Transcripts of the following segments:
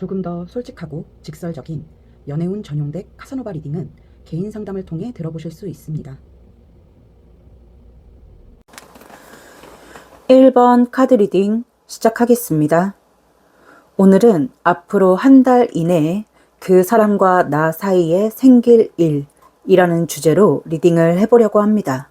조금 더 솔직하고 직설적인 연애운 전용덱 카사노바 리딩은 개인 상담을 통해 들어보실 수 있습니다. 1번 카드 리딩 시작하겠습니다. 오늘은 앞으로 한 달 이내에 그 사람과 나 사이에 생길 일이라는 주제로 리딩을 해보려고 합니다.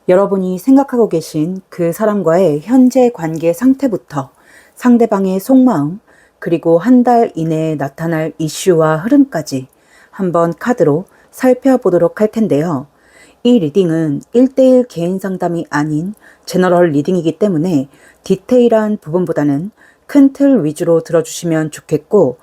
여러분이 생각하고 계신 그 사람과의 현재 관계 상태부터 상대방의 속마음, 그리고 한 달 이내에 나타날 이슈와 흐름까지 한번 카드로 살펴보도록 할 텐데요. 이 리딩은 1대1 개인 상담이 아닌 제너럴 리딩이기 때문에 디테일한 부분보다는 큰 틀 위주로 들어주시면 좋겠고,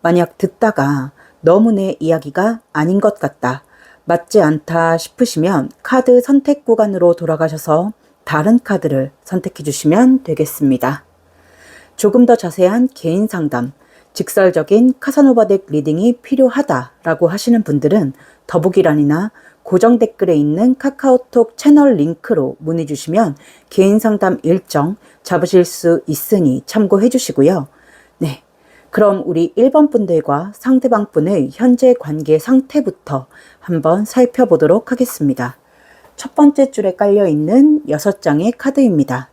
만약 듣다가 너무 내 이야기가 아닌 것 같다, 맞지 않다 싶으시면 카드 선택 구간으로 돌아가셔서 다른 카드를 선택해 주시면 되겠습니다. 조금 더 자세한 개인 상담, 직설적인 카사노바 덱 리딩이 필요하다라고 하시는 분들은 더보기란이나 고정 댓글에 있는 카카오톡 채널 링크로 문의 주시면 개인 상담 일정 잡으실 수 있으니 참고해 주시고요. 네, 그럼 우리 1번 분들과 상대방 분의 현재 관계 상태부터 한번 살펴보도록 하겠습니다. 첫 번째 줄에 깔려 있는 6장의 카드입니다.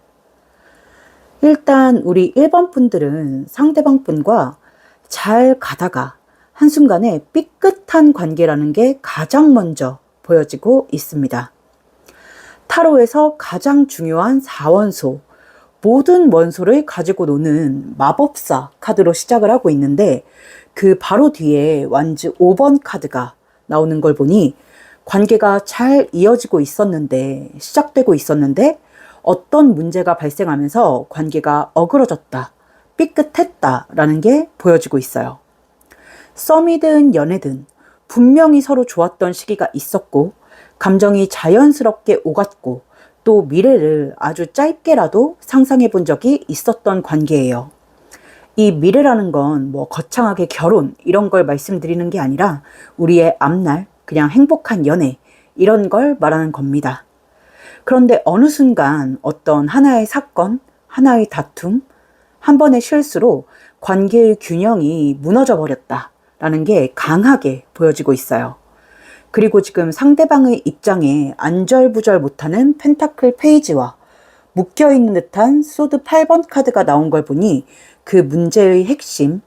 일단 우리 1번 분들은 상대방 분과 잘 가다가 한순간에 삐끗한 관계라는 게 가장 먼저 보여지고 있습니다. 타로에서 가장 중요한 4원소, 모든 원소를 가지고 노는 마법사 카드로 시작을 하고 있는데, 그 바로 뒤에 완즈 5번 카드가 나오는 걸 보니 관계가 잘 이어지고 있었는데, 시작되고 있었는데 어떤 문제가 발생하면서 관계가 어그러졌다, 삐끗했다라는 게 보여지고 있어요. 썸이든 연애든 분명히 서로 좋았던 시기가 있었고, 감정이 자연스럽게 오갔고, 또 미래를 아주 짧게라도 상상해 본 적이 있었던 관계예요. 이 미래라는 건 뭐 거창하게 결혼 이런 걸 말씀드리는 게 아니라 우리의 앞날 그냥 행복한 연애 이런 걸 말하는 겁니다. 그런데 어느 순간 어떤 하나의 사건, 하나의 다툼, 한 번의 실수로 관계의 균형이 무너져 버렸다라는 게 강하게 보여지고 있어요. 그리고 지금 상대방의 입장에 안절부절 못하는 펜타클 페이지와 묶여있는 듯한 소드 8번 카드가 나온 걸 보니 그 문제의 핵심,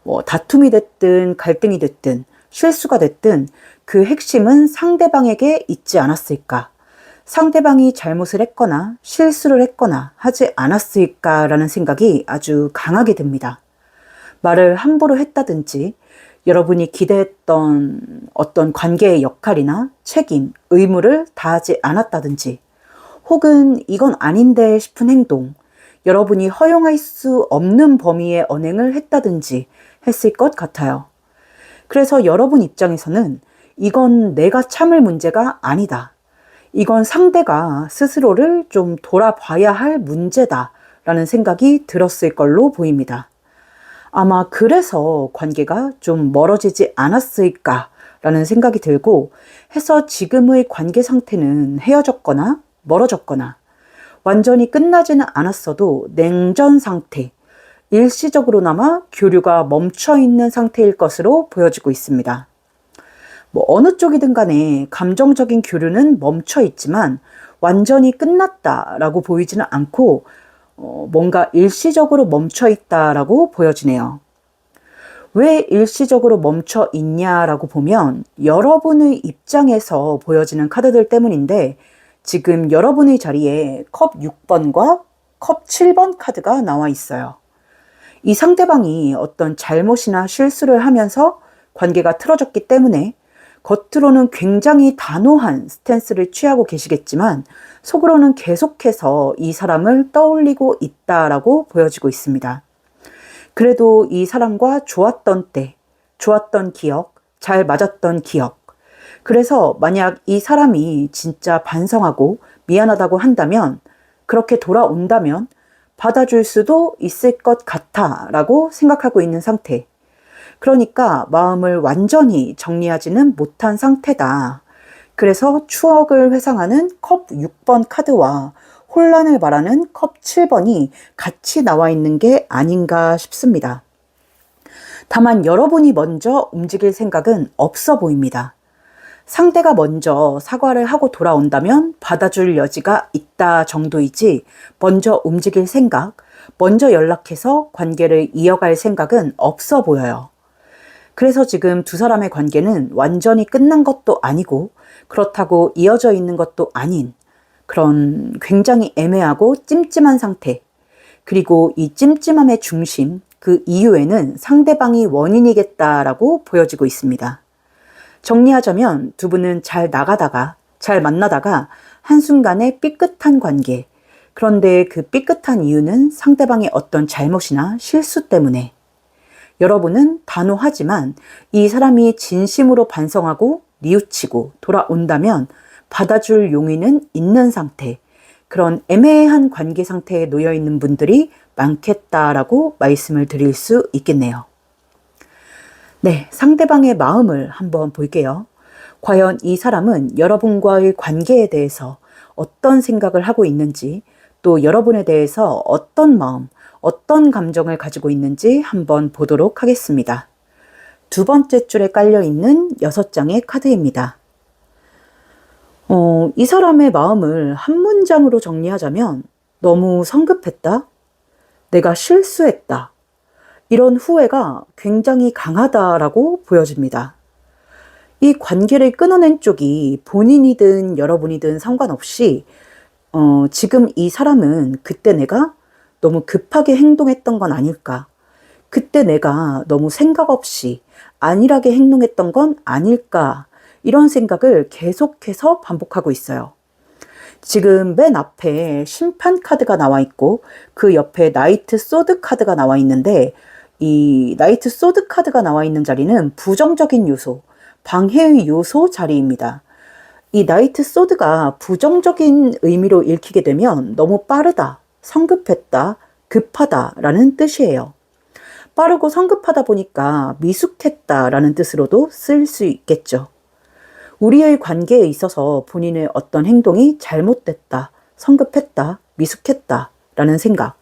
뭐 다툼이 됐든 갈등이 됐든 실수가 됐든 그 핵심은 상대방에게 있지 않았을까? 상대방이 잘못을 했거나 실수를 했거나 하지 않았을까라는 생각이 아주 강하게 듭니다. 말을 함부로 했다든지, 여러분이 기대했던 어떤 관계의 역할이나 책임, 의무를 다하지 않았다든지, 혹은 이건 아닌데 싶은 행동, 여러분이 허용할 수 없는 범위의 언행을 했다든지 했을 것 같아요. 그래서 여러분 입장에서는 이건 내가 참을 문제가 아니다, 이건 상대가 스스로를 좀 돌아봐야 할 문제다라는 생각이 들었을 걸로 보입니다. 아마 그래서 관계가 좀 멀어지지 않았을까라는 생각이 들고 해서 지금의 관계 상태는 헤어졌거나 멀어졌거나 완전히 끝나지는 않았어도 냉전 상태, 일시적으로나마 교류가 멈춰 있는 상태일 것으로 보여지고 있습니다. 뭐 어느 쪽이든 간에 감정적인 교류는 멈춰 있지만 완전히 끝났다라고 보이지는 않고 뭔가 일시적으로 멈춰 있다라고 보여지네요. 왜 일시적으로 멈춰 있냐라고 보면 여러분의 입장에서 보여지는 카드들 때문인데, 지금 여러분의 자리에 컵 6번과 컵 7번 카드가 나와 있어요. 이 상대방이 어떤 잘못이나 실수를 하면서 관계가 틀어졌기 때문에 겉으로는 굉장히 단호한 스탠스를 취하고 계시겠지만 속으로는 계속해서 이 사람을 떠올리고 있다라고 보여지고 있습니다. 그래도 이 사람과 좋았던 때, 좋았던 기억, 잘 맞았던 기억, 그래서 만약 이 사람이 진짜 반성하고 미안하다고 한다면, 그렇게 돌아온다면 받아줄 수도 있을 것 같아 라고 생각하고 있는 상태. 그러니까 마음을 완전히 정리하지는 못한 상태다. 그래서 추억을 회상하는 컵 6번 카드와 혼란을 말하는 컵 7번이 같이 나와 있는 게 아닌가 싶습니다. 다만 여러분이 먼저 움직일 생각은 없어 보입니다. 상대가 먼저 사과를 하고 돌아온다면 받아줄 여지가 있다 정도이지 먼저 움직일 생각, 먼저 연락해서 관계를 이어갈 생각은 없어 보여요. 그래서 지금 두 사람의 관계는 완전히 끝난 것도 아니고 그렇다고 이어져 있는 것도 아닌 그런 굉장히 애매하고 찜찜한 상태. 그리고 이 찜찜함의 중심, 그 이유에는 상대방이 원인이겠다라고 보여지고 있습니다. 정리하자면 두 분은 잘 나가다가, 잘 만나다가 한순간에 삐끗한 관계. 그런데 그 삐끗한 이유는 상대방의 어떤 잘못이나 실수 때문에. 여러분은 단호하지만 이 사람이 진심으로 반성하고 뉘우치고 돌아온다면 받아줄 용의는 있는 상태. 그런 애매한 관계 상태에 놓여 있는 분들이 많겠다라고 말씀을 드릴 수 있겠네요. 네, 상대방의 마음을 한번 볼게요. 과연 이 사람은 여러분과의 관계에 대해서 어떤 생각을 하고 있는지, 또 여러분에 대해서 어떤 마음, 어떤 감정을 가지고 있는지 한번 보도록 하겠습니다. 두 번째 줄에 깔려있는 6장의 카드입니다. 이 사람의 마음을 한 문장으로 정리하자면 너무 성급했다, 내가 실수했다, 이런 후회가 굉장히 강하다라고 보여집니다. 이 관계를 끊어낸 쪽이 본인이든 여러분이든 상관없이 지금 이 사람은 그때 내가 너무 급하게 행동했던 건 아닐까? 그때 내가 너무 생각 없이 안일하게 행동했던 건 아닐까? 이런 생각을 계속해서 반복하고 있어요. 지금 맨 앞에 심판 카드가 나와 있고 그 옆에 나이트 소드 카드가 나와 있는데 이 나이트 소드 카드가 나와 있는 자리는 부정적인 요소, 방해의 요소 자리입니다. 이 나이트 소드가 부정적인 의미로 읽히게 되면 너무 빠르다, 성급했다, 급하다라는 뜻이에요. 빠르고 성급하다 보니까 미숙했다라는 뜻으로도 쓸 수 있겠죠. 우리의 관계에 있어서 본인의 어떤 행동이 잘못됐다, 성급했다, 미숙했다라는 생각,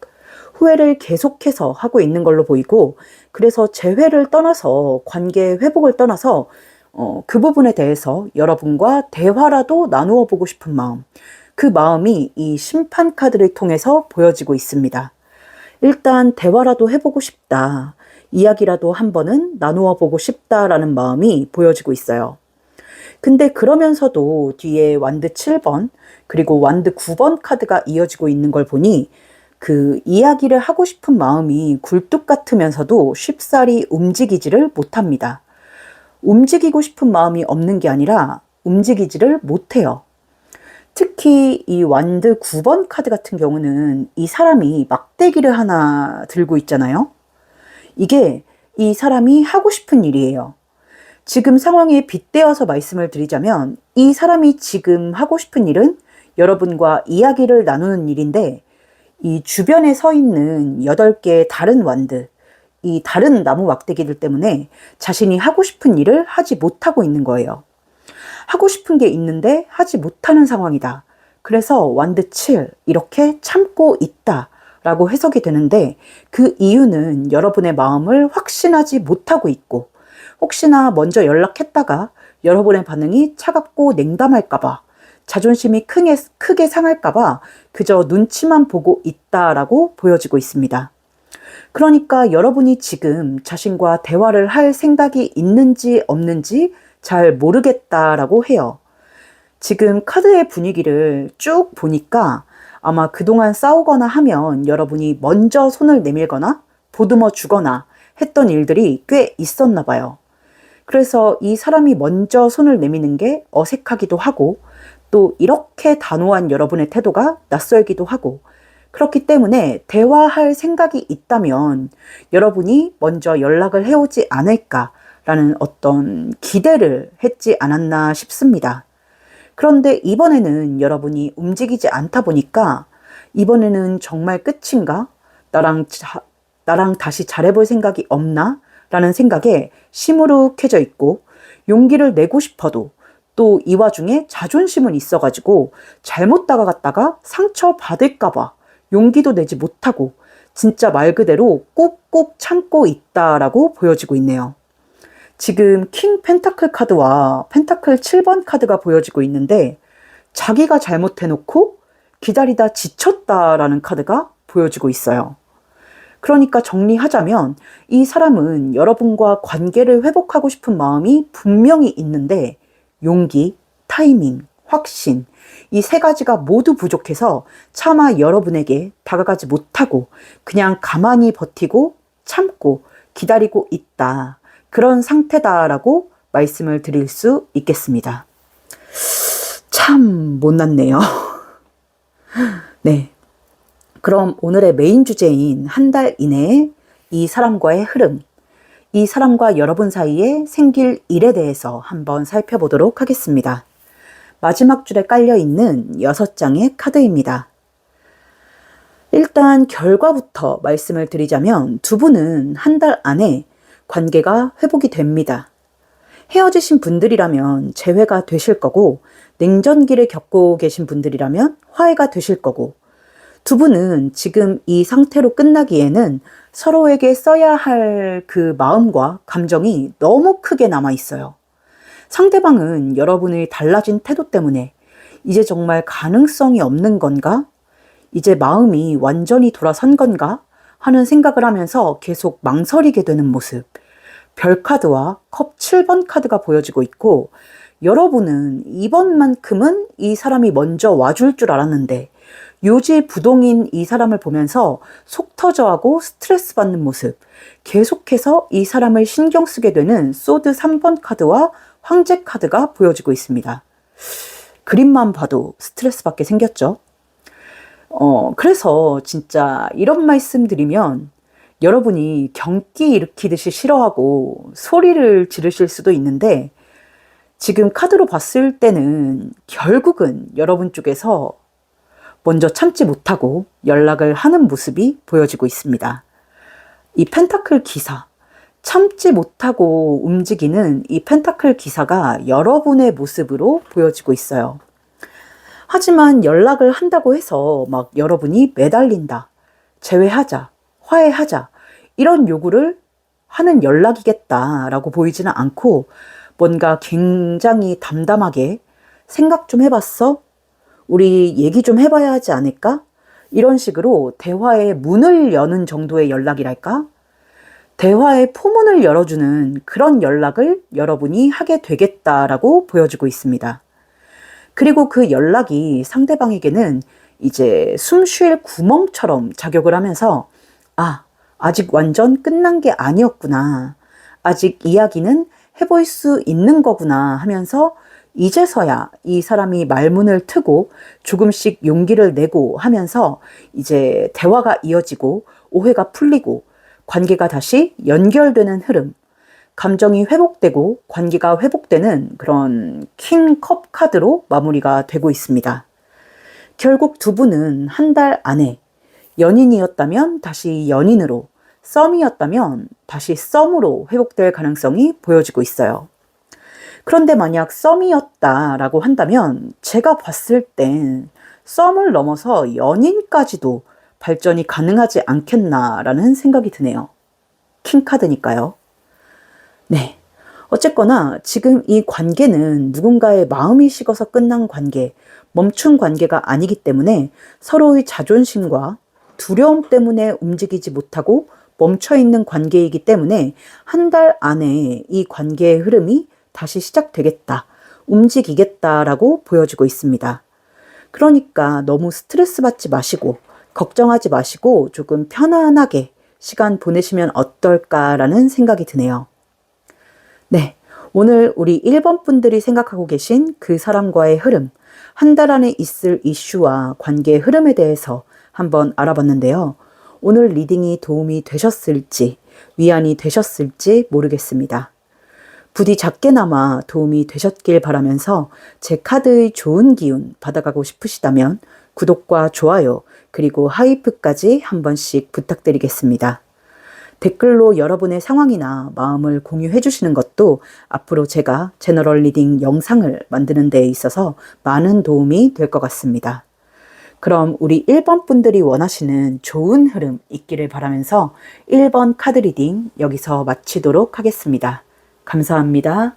후회를 계속해서 하고 있는 걸로 보이고, 그래서 재회를 떠나서 관계 회복을 떠나서 그 부분에 대해서 여러분과 대화라도 나누어 보고 싶은 마음, 그 마음이 이 심판 카드를 통해서 보여지고 있습니다. 일단 대화라도 해보고 싶다, 이야기라도 한 번은 나누어 보고 싶다라는 마음이 보여지고 있어요. 근데 그러면서도 뒤에 완드 7번 그리고 완드 9번 카드가 이어지고 있는 걸 보니 그 이야기를 하고 싶은 마음이 굴뚝 같으면서도 쉽사리 움직이지를 못합니다. 움직이고 싶은 마음이 없는 게 아니라 움직이지를 못해요. 특히 이 완드 9번 카드 같은 경우는 이 사람이 막대기를 하나 들고 있잖아요. 이게 이 사람이 하고 싶은 일이에요. 지금 상황에 빗대어서 말씀을 드리자면 이 사람이 지금 하고 싶은 일은 여러분과 이야기를 나누는 일인데 이 주변에 서 있는 8개의 다른 완드, 이 다른 나무 막대기들 때문에 자신이 하고 싶은 일을 하지 못하고 있는 거예요. 하고 싶은 게 있는데 하지 못하는 상황이다. 그래서 완드 7 이렇게 참고 있다 라고 해석이 되는데 그 이유는 여러분의 마음을 확신하지 못하고 있고 혹시나 먼저 연락했다가 여러분의 반응이 차갑고 냉담할까봐, 자존심이 크게 상할까봐 그저 눈치만 보고 있다라고 보여지고 있습니다. 그러니까 여러분이 지금 자신과 대화를 할 생각이 있는지 없는지 잘 모르겠다라고 해요. 지금 카드의 분위기를 쭉 보니까 아마 그동안 싸우거나 하면 여러분이 먼저 손을 내밀거나 보듬어 주거나 했던 일들이 꽤 있었나 봐요. 그래서 이 사람이 먼저 손을 내미는 게 어색하기도 하고 또 이렇게 단호한 여러분의 태도가 낯설기도 하고 그렇기 때문에 대화할 생각이 있다면 여러분이 먼저 연락을 해오지 않을까라는 어떤 기대를 했지 않았나 싶습니다. 그런데 이번에는 여러분이 움직이지 않다 보니까 이번에는 정말 끝인가? 나랑 다시 잘해볼 생각이 없나? 라는 생각에 시무룩해져 있고 용기를 내고 싶어도 또 이 와중에 자존심은 있어가지고 잘못 다가갔다가 상처받을까봐 용기도 내지 못하고 진짜 말 그대로 꾹 꾹꾹 참고 있다라고 보여지고 있네요. 지금 킹 펜타클 카드와 펜타클 7번 카드가 보여지고 있는데 자기가 잘못해놓고 기다리다 지쳤다라는 카드가 보여지고 있어요. 그러니까 정리하자면 이 사람은 여러분과 관계를 회복하고 싶은 마음이 분명히 있는데 용기, 타이밍, 확신 이 세 가지가 모두 부족해서 차마 여러분에게 다가가지 못하고 그냥 가만히 버티고 참고 기다리고 있다. 그런 상태다라고 말씀을 드릴 수 있겠습니다. 참 못났네요. 네. 그럼 오늘의 메인 주제인 한 달 이내에 이 사람과의 흐름, 이 사람과 여러분 사이에 생길 일에 대해서 한번 살펴보도록 하겠습니다. 마지막 줄에 깔려있는 6장의 카드입니다. 일단 결과부터 말씀을 드리자면 두 분은 한 달 안에 관계가 회복이 됩니다. 헤어지신 분들이라면 재회가 되실 거고 냉전기를 겪고 계신 분들이라면 화해가 되실 거고 두 분은 지금 이 상태로 끝나기에는 서로에게 써야 할 그 마음과 감정이 너무 크게 남아 있어요. 상대방은 여러분의 달라진 태도 때문에 이제 정말 가능성이 없는 건가? 이제 마음이 완전히 돌아선 건가? 하는 생각을 하면서 계속 망설이게 되는 모습. 별 카드와 컵 7번 카드가 보여지고 있고 여러분은 이번만큼은 이 사람이 먼저 와줄 줄 알았는데 요지부동인 이 사람을 보면서 속 터져하고 스트레스 받는 모습, 계속해서 이 사람을 신경 쓰게 되는 소드 3번 카드와 황제 카드가 보여지고 있습니다. 그림만 봐도 스트레스 받게 생겼죠. 그래서 진짜 이런 말씀 드리면 여러분이 경기 일으키듯이 싫어하고 소리를 지르실 수도 있는데 지금 카드로 봤을 때는 결국은 여러분 쪽에서 먼저 참지 못하고 연락을 하는 모습이 보여지고 있습니다. 이 펜타클 기사, 참지 못하고 움직이는 이 펜타클 기사가 여러분의 모습으로 보여지고 있어요. 하지만 연락을 한다고 해서 막 여러분이 매달린다, 재회하자, 화해하자 이런 요구를 하는 연락이겠다라고 보이지는 않고 뭔가 굉장히 담담하게 생각 좀 해봤어? 우리 얘기 좀 해봐야 하지 않을까? 이런 식으로 대화의 문을 여는 정도의 연락이랄까? 대화의 포문을 열어주는 그런 연락을 여러분이 하게 되겠다라고 보여지고 있습니다. 그리고 그 연락이 상대방에게는 이제 숨 쉴 구멍처럼 작용을 하면서 아직 완전 끝난 게 아니었구나. 아직 이야기는 해볼 수 있는 거구나 하면서 이제서야 이 사람이 말문을 트고 조금씩 용기를 내고 하면서 이제 대화가 이어지고 오해가 풀리고 관계가 다시 연결되는 흐름, 감정이 회복되고 관계가 회복되는 그런 킹컵 카드로 마무리가 되고 있습니다. 결국 두 분은 한 달 안에 연인이었다면 다시 연인으로, 썸이었다면 다시 썸으로 회복될 가능성이 보여지고 있어요. 그런데 만약 썸이었다라고 한다면 제가 봤을 땐 썸을 넘어서 연인까지도 발전이 가능하지 않겠나라는 생각이 드네요. 킹카드니까요. 네. 어쨌거나 지금 이 관계는 누군가의 마음이 식어서 끝난 관계, 멈춘 관계가 아니기 때문에 서로의 자존심과 두려움 때문에 움직이지 못하고 멈춰있는 관계이기 때문에 한 달 안에 이 관계의 흐름이 다시 시작되겠다, 움직이겠다라고 보여지고 있습니다. 그러니까 너무 스트레스 받지 마시고 걱정하지 마시고 조금 편안하게 시간 보내시면 어떨까라는 생각이 드네요. 네, 오늘 우리 1번 분들이 생각하고 계신 그 사람과의 흐름, 한 달 안에 있을 이슈와 관계의 흐름에 대해서 한번 알아봤는데요. 오늘 리딩이 도움이 되셨을지, 위안이 되셨을지 모르겠습니다. 부디 작게나마 도움이 되셨길 바라면서 제 카드의 좋은 기운 받아가고 싶으시다면 구독과 좋아요 그리고 하이프까지 한 번씩 부탁드리겠습니다. 댓글로 여러분의 상황이나 마음을 공유해 주시는 것도 앞으로 제가 제너럴 리딩 영상을 만드는 데 있어서 많은 도움이 될 것 같습니다. 그럼 우리 1번 분들이 원하시는 좋은 흐름 있기를 바라면서 1번 카드 리딩 여기서 마치도록 하겠습니다. 감사합니다.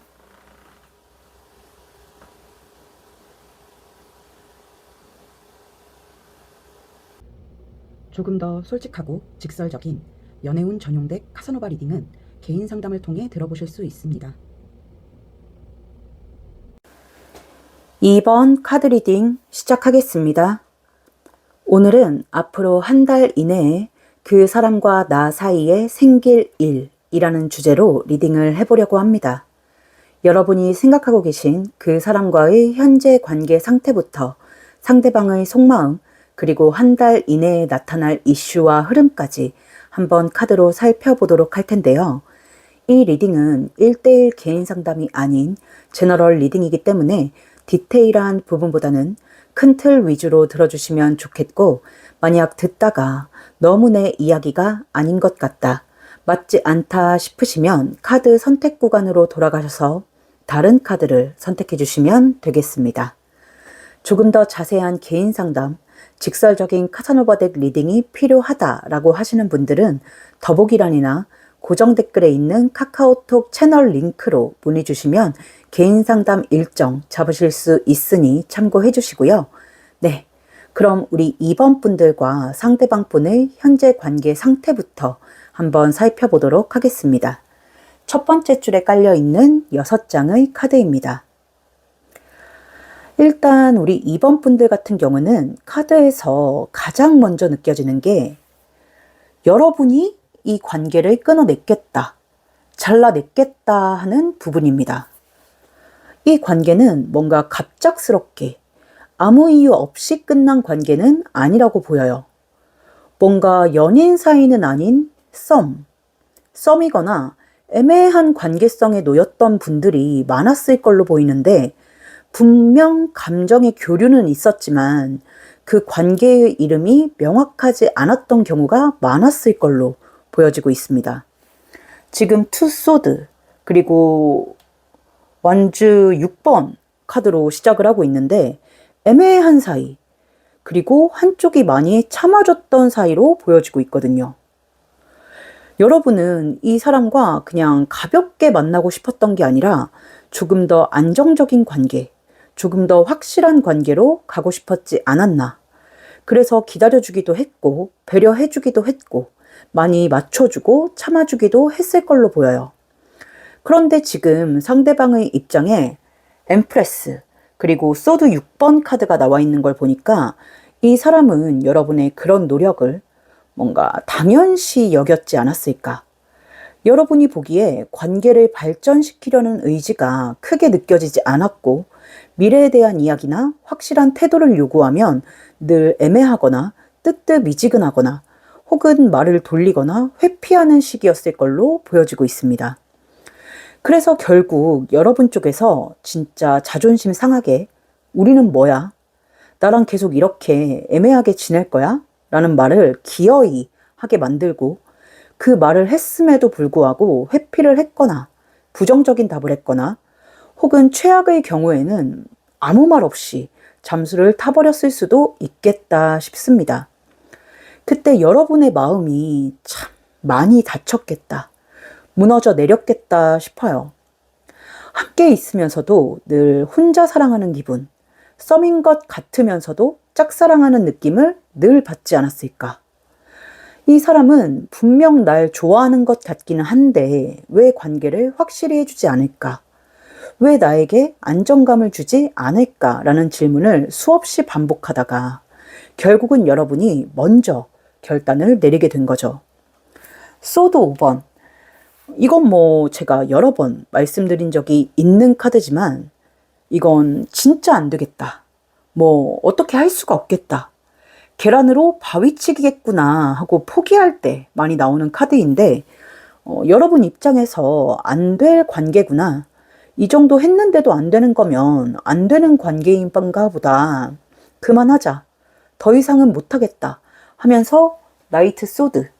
조금 더 솔직하고 직설적인 연애운 전용덱 카사노바 리딩은 개인 상담을 통해 들어보실 수 있습니다. 2번 카드 리딩 시작하겠습니다. 오늘은 앞으로 한 달 이내에 그 사람과 나 사이에 생길 일이라는 주제로 리딩을 해보려고 합니다. 여러분이 생각하고 계신 그 사람과의 현재 관계 상태부터 상대방의 속마음, 그리고 한 달 이내에 나타날 이슈와 흐름까지 한번 카드로 살펴보도록 할 텐데요. 이 리딩은 1대1 개인 상담이 아닌 제너럴 리딩이기 때문에 디테일한 부분보다는 큰 틀 위주로 들어주시면 좋겠고, 만약 듣다가 너무 내 이야기가 아닌 것 같다, 맞지 않다 싶으시면 카드 선택 구간으로 돌아가셔서 다른 카드를 선택해 주시면 되겠습니다. 조금 더 자세한 개인 상담, 직설적인 카사노바 덱 리딩이 필요하다라고 하시는 분들은 더보기란이나 고정 댓글에 있는 카카오톡 채널 링크로 문의 주시면 개인 상담 일정 잡으실 수 있으니 참고해 주시고요. 네, 그럼 우리 2번 분들과 상대방 분의 현재 관계 상태부터 한번 살펴보도록 하겠습니다. 첫 번째 줄에 깔려 있는 6장의 카드입니다. 일단 우리 2번 분들 같은 경우는 카드에서 가장 먼저 느껴지는 게 여러분이 이 관계를 끊어냈겠다, 잘라냈겠다 하는 부분입니다. 이 관계는 뭔가 갑작스럽게 아무 이유 없이 끝난 관계는 아니라고 보여요. 뭔가 연인 사이는 아닌 썸이거나 애매한 관계성에 놓였던 분들이 많았을 걸로 보이는데, 분명 감정의 교류는 있었지만 그 관계의 이름이 명확하지 않았던 경우가 많았을 걸로 보여지고 있습니다. 지금 투 소드 그리고 완주 6번 카드로 시작을 하고 있는데, 애매한 사이, 그리고 한쪽이 많이 참아줬던 사이로 보여지고 있거든요. 여러분은 이 사람과 그냥 가볍게 만나고 싶었던 게 아니라 조금 더 안정적인 관계, 조금 더 확실한 관계로 가고 싶었지 않았나. 그래서 기다려주기도 했고 배려해주기도 했고 많이 맞춰주고 참아주기도 했을 걸로 보여요. 그런데 지금 상대방의 입장에 엠프레스 그리고 소드 6번 카드가 나와 있는 걸 보니까 이 사람은 여러분의 그런 노력을 뭔가 당연시 여겼지 않았을까. 여러분이 보기에 관계를 발전시키려는 의지가 크게 느껴지지 않았고, 미래에 대한 이야기나 확실한 태도를 요구하면 늘 애매하거나 뜨뜻미지근하거나 혹은 말을 돌리거나 회피하는 식이었을 걸로 보여지고 있습니다. 그래서 결국 여러분 쪽에서 진짜 자존심 상하게 우리는 뭐야? 나랑 계속 이렇게 애매하게 지낼 거야? 라는 말을 기어이 하게 만들고, 그 말을 했음에도 불구하고 회피를 했거나 부정적인 답을 했거나 혹은 최악의 경우에는 아무 말 없이 잠수를 타버렸을 수도 있겠다 싶습니다. 그때 여러분의 마음이 참 많이 다쳤겠다, 무너져 내렸겠다 싶어요. 함께 있으면서도 늘 혼자 사랑하는 기분, 썸인 것 같으면서도 짝사랑하는 느낌을 늘 받지 않았을까. 이 사람은 분명 날 좋아하는 것 같기는 한데 왜 관계를 확실히 해주지 않을까? 왜 나에게 안정감을 주지 않을까라는 질문을 수없이 반복하다가 결국은 여러분이 먼저 결단을 내리게 된 거죠. 소드 5번. 이건 제가 여러 번 말씀드린 적이 있는 카드지만 이건 진짜 안 되겠다. 어떻게 할 수가 없겠다. 계란으로 바위치기겠구나 하고 포기할 때 많이 나오는 카드인데, 여러분 입장에서 안 될 관계구나, 이 정도 했는데도 안 되는 거면 안 되는 관계인 건가 보다, 그만하자, 더 이상은 못하겠다 하면서 나이트 소드,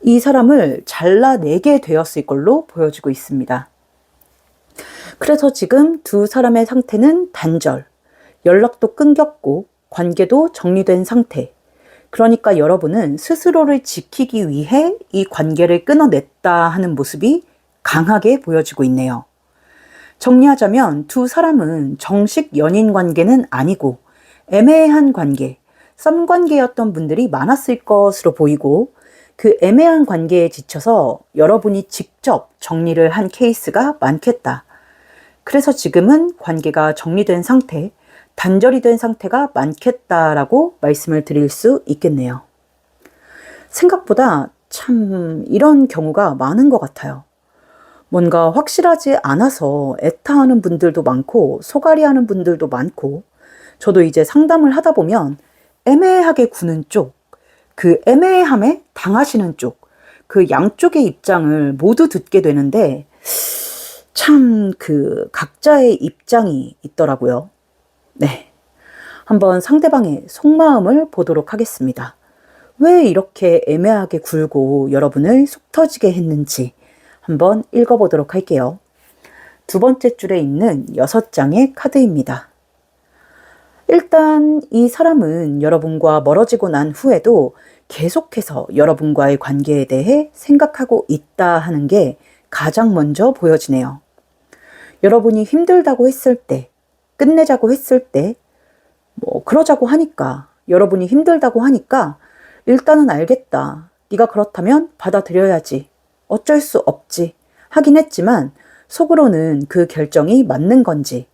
이 사람을 잘라내게 되었을 걸로 보여지고 있습니다. 그래서 지금 두 사람의 상태는 단절, 연락도 끊겼고 관계도 정리된 상태. 그러니까 여러분은 스스로를 지키기 위해 이 관계를 끊어냈다 하는 모습이 강하게 보여지고 있네요. 정리하자면 두 사람은 정식 연인 관계는 아니고 애매한 관계, 썸 관계였던 분들이 많았을 것으로 보이고 그 애매한 관계에 지쳐서 여러분이 직접 정리를 한 케이스가 많겠다. 그래서 지금은 관계가 정리된 상태, 단절이 된 상태가 많겠다라고 말씀을 드릴 수 있겠네요. 생각보다 참 이런 경우가 많은 것 같아요. 뭔가 확실하지 않아서 애타하는 분들도 많고 소갈이하는 분들도 많고 저도 이제 상담을 하다 보면 애매하게 구는 쪽, 그 애매함에 당하시는 쪽, 그 양쪽의 입장을 모두 듣게 되는데 참 그 각자의 입장이 있더라고요. 네. 한번 상대방의 속마음을 보도록 하겠습니다. 왜 이렇게 애매하게 굴고 여러분을 속 터지게 했는지 한번 읽어보도록 할게요. 두 번째 줄에 있는 6장의 카드입니다. 일단 이 사람은 여러분과 멀어지고 난 후에도 계속해서 여러분과의 관계에 대해 생각하고 있다 하는 게 가장 먼저 보여지네요. 여러분이 힘들다고 했을 때, 끝내자고 했을 때, 그러자고 하니까, 여러분이 힘들다고 하니까 일단은 알겠다. 네가 그렇다면 받아들여야지. 어쩔 수 없지. 하긴 했지만 속으로는 그 결정이 맞는 건지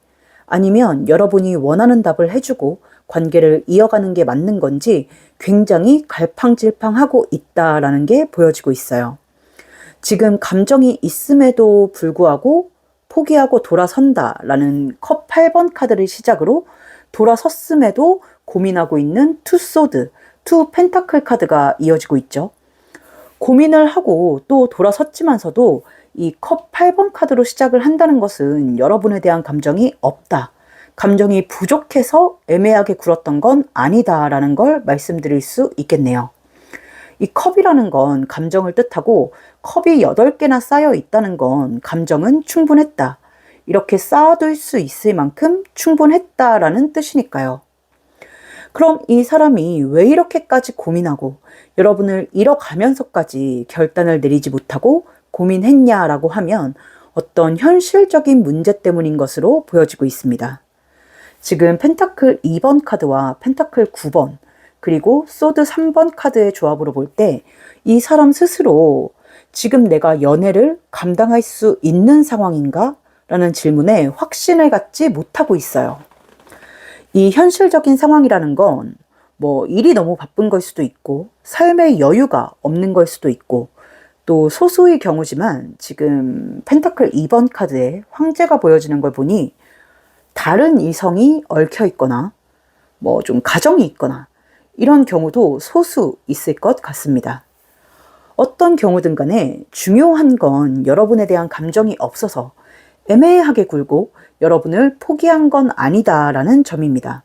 아니면 여러분이 원하는 답을 해주고 관계를 이어가는 게 맞는 건지 굉장히 갈팡질팡하고 있다라는 게 보여지고 있어요. 지금 감정이 있음에도 불구하고 포기하고 돌아선다라는 컵 8번 카드를 시작으로 돌아섰음에도 고민하고 있는 투 소드, 투 펜타클 카드가 이어지고 있죠. 고민을 하고 또 돌아섰지만서도 이 컵 8번 카드로 시작을 한다는 것은 여러분에 대한 감정이 없다. 감정이 부족해서 애매하게 굴었던 건 아니다라는 걸 말씀드릴 수 있겠네요. 이 컵이라는 건 감정을 뜻하고 컵이 8개나 쌓여 있다는 건 감정은 충분했다. 이렇게 쌓아둘 수 있을 만큼 충분했다라는 뜻이니까요. 그럼 이 사람이 왜 이렇게까지 고민하고 여러분을 잃어가면서까지 결단을 내리지 못하고 고민했냐라고 하면 어떤 현실적인 문제 때문인 것으로 보여지고 있습니다. 지금 펜타클 2번 카드와 펜타클 9번 그리고 소드 3번 카드의 조합으로 볼 때 이 사람 스스로 지금 내가 연애를 감당할 수 있는 상황인가? 라는 질문에 확신을 갖지 못하고 있어요. 이 현실적인 상황이라는 건 일이 너무 바쁜 걸 수도 있고 삶의 여유가 없는 걸 수도 있고 또 소수의 경우지만 지금 펜타클 2번 카드에 황제가 보여지는 걸 보니 다른 이성이 얽혀 있거나 좀 가정이 있거나 이런 경우도 소수 있을 것 같습니다. 어떤 경우든 간에 중요한 건 여러분에 대한 감정이 없어서 애매하게 굴고 여러분을 포기한 건 아니다라는 점입니다.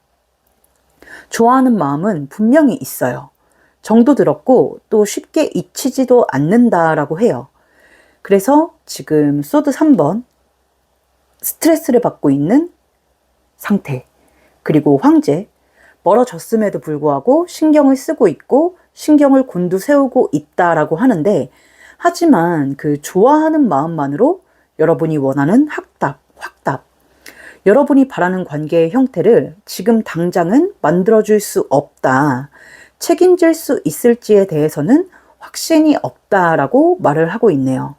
좋아하는 마음은 분명히 있어요. 정도 들었고 또 쉽게 잊히지도 않는다라고 해요. 그래서 지금 소드 3번 스트레스를 받고 있는 상태 그리고 황제 멀어졌음에도 불구하고 신경을 쓰고 있고 신경을 곤두세우고 있다라고 하는데 하지만 그 좋아하는 마음만으로 여러분이 원하는 확답, 여러분이 바라는 관계의 형태를 지금 당장은 만들어줄 수 없다. 책임질 수 있을지에 대해서는 확신이 없다라고 말을 하고 있네요.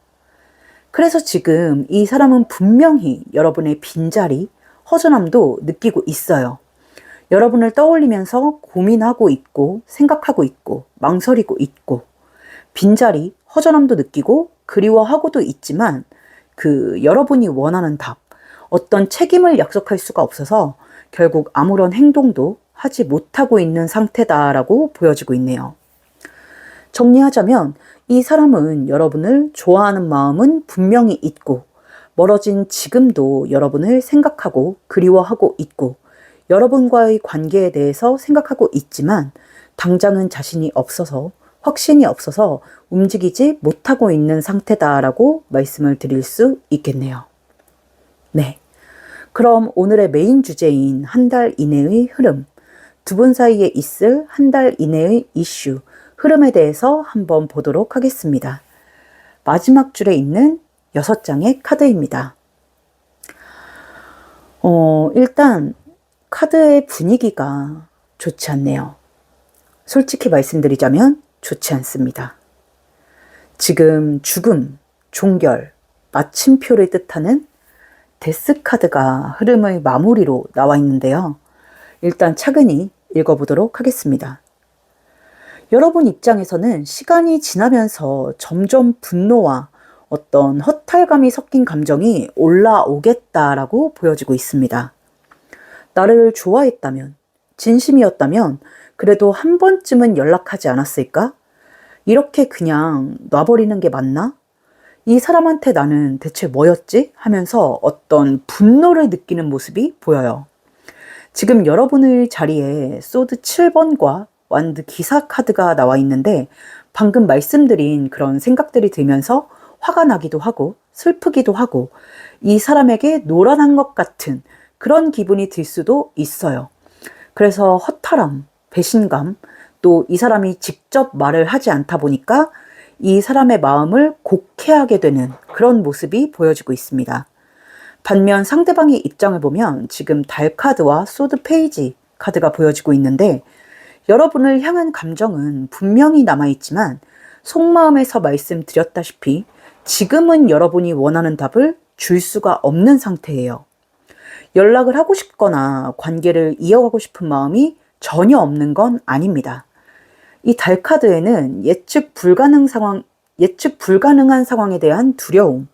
그래서 지금 이 사람은 분명히 여러분의 빈자리, 허전함도 느끼고 있어요. 여러분을 떠올리면서 고민하고 있고 생각하고 있고 망설이고 있고 빈자리, 허전함도 느끼고 그리워하고도 있지만 그 여러분이 원하는 답, 어떤 책임을 약속할 수가 없어서 결국 아무런 행동도 하지 못하고 있는 상태다라고 보여지고 있네요. 정리하자면 이 사람은 여러분을 좋아하는 마음은 분명히 있고 멀어진 지금도 여러분을 생각하고 그리워하고 있고 여러분과의 관계에 대해서 생각하고 있지만 당장은 자신이 없어서 확신이 없어서 움직이지 못하고 있는 상태다라고 말씀을 드릴 수 있겠네요. 네. 그럼 오늘의 메인 주제인 한 달 이내의 흐름, 두 분 사이에 있을 한 달 이내의 이슈, 흐름에 대해서 한번 보도록 하겠습니다. 마지막 줄에 있는 6장의 카드입니다. 일단 카드의 분위기가 좋지 않네요. 솔직히 말씀드리자면 좋지 않습니다. 지금 죽음, 종결, 마침표를 뜻하는 데스 카드가 흐름의 마무리로 나와 있는데요. 일단 차근히 읽어보도록 하겠습니다. 여러분 입장에서는 시간이 지나면서 점점 분노와 어떤 허탈감이 섞인 감정이 올라오겠다라고 보여지고 있습니다. 나를 좋아했다면, 진심이었다면 그래도 한 번쯤은 연락하지 않았을까? 이렇게 그냥 놔버리는 게 맞나? 이 사람한테 나는 대체 뭐였지? 하면서 어떤 분노를 느끼는 모습이 보여요. 지금 여러분의 자리에 소드 7번과 완드 기사 카드가 나와 있는데 방금 말씀드린 그런 생각들이 들면서 화가 나기도 하고 슬프기도 하고 이 사람에게 노란한 것 같은 그런 기분이 들 수도 있어요. 그래서 허탈함, 배신감, 또 이 사람이 직접 말을 하지 않다 보니까 이 사람의 마음을 곡해하게 되는 그런 모습이 보여지고 있습니다. 반면 상대방의 입장을 보면 지금 달 카드와 소드 페이지 카드가 보여지고 있는데 여러분을 향한 감정은 분명히 남아있지만 속마음에서 말씀드렸다시피 지금은 여러분이 원하는 답을 줄 수가 없는 상태예요. 연락을 하고 싶거나 관계를 이어가고 싶은 마음이 전혀 없는 건 아닙니다. 이 달 카드에는 예측 불가능한 상황에 대한 두려움,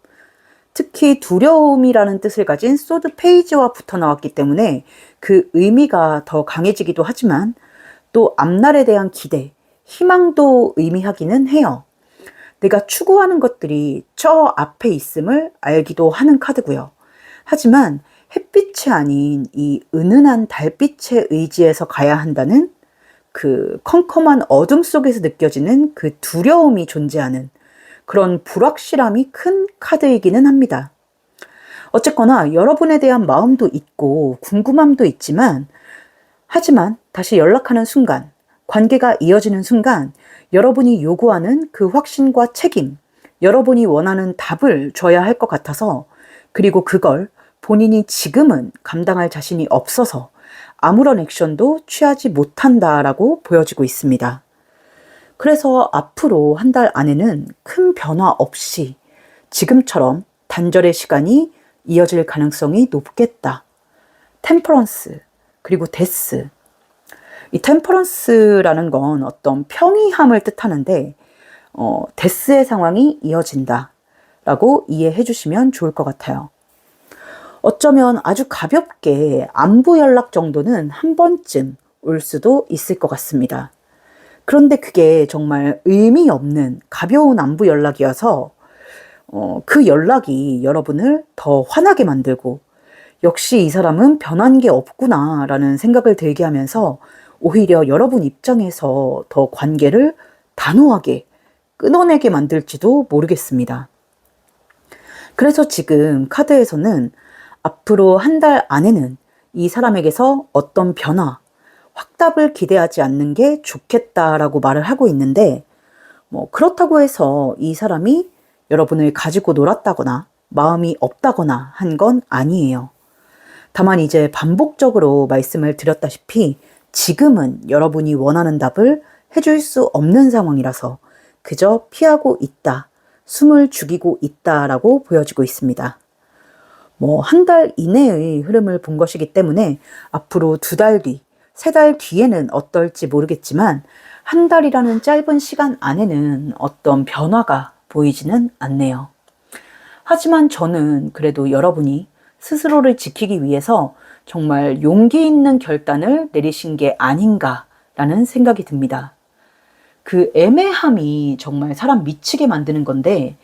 특히 두려움이라는 뜻을 가진 소드 페이지와 붙어 나왔기 때문에 그 의미가 더 강해지기도 하지만 또 앞날에 대한 기대, 희망도 의미하기는 해요. 내가 추구하는 것들이 저 앞에 있음을 알기도 하는 카드고요. 하지만 햇빛이 아닌 이 은은한 달빛의 의지에서 가야 한다는 그 컴컴한 어둠 속에서 느껴지는 그 두려움이 존재하는 그런 불확실함이 큰 카드이기는 합니다. 어쨌거나 여러분에 대한 마음도 있고 궁금함도 있지만 하지만 다시 연락하는 순간, 관계가 이어지는 순간 여러분이 요구하는 그 확신과 책임, 여러분이 원하는 답을 줘야 할 것 같아서 그리고 그걸 본인이 지금은 감당할 자신이 없어서 아무런 액션도 취하지 못한다라고 보여지고 있습니다. 그래서 앞으로 한 달 안에는 큰 변화 없이 지금처럼 단절의 시간이 이어질 가능성이 높겠다. 템퍼런스, 그리고 데스. 이 템퍼런스라는 건 어떤 평이함을 뜻하는데 데스의 상황이 이어진다 라고 이해해 주시면 좋을 것 같아요. 어쩌면 아주 가볍게 안부 연락 정도는 한 번쯤 올 수도 있을 것 같습니다. 그런데 그게 정말 의미 없는 가벼운 안부 연락이어서 그 연락이 여러분을 더 화나게 만들고 역시 이 사람은 변한 게 없구나 라는 생각을 들게 하면서 오히려 여러분 입장에서 더 관계를 단호하게 끊어내게 만들지도 모르겠습니다. 그래서 지금 카드에서는 앞으로 한 달 안에는 이 사람에게서 어떤 변화, 확답을 기대하지 않는 게 좋겠다라고 말을 하고 있는데 그렇다고 해서 이 사람이 여러분을 가지고 놀았다거나 마음이 없다거나 한 건 아니에요. 다만 이제 반복적으로 말씀을 드렸다시피 지금은 여러분이 원하는 답을 해줄 수 없는 상황이라서 그저 피하고 있다, 숨을 죽이고 있다라고 보여지고 있습니다. 한 달 이내의 흐름을 본 것이기 때문에 앞으로 2달 뒤, 3달 뒤에는 어떨지 모르겠지만 한 달이라는 짧은 시간 안에는 어떤 변화가 보이지는 않네요. 하지만 저는 그래도 여러분이 스스로를 지키기 위해서 정말 용기 있는 결단을 내리신 게 아닌가라는 생각이 듭니다. 그 애매함이 정말 사람 미치게 만드는 건데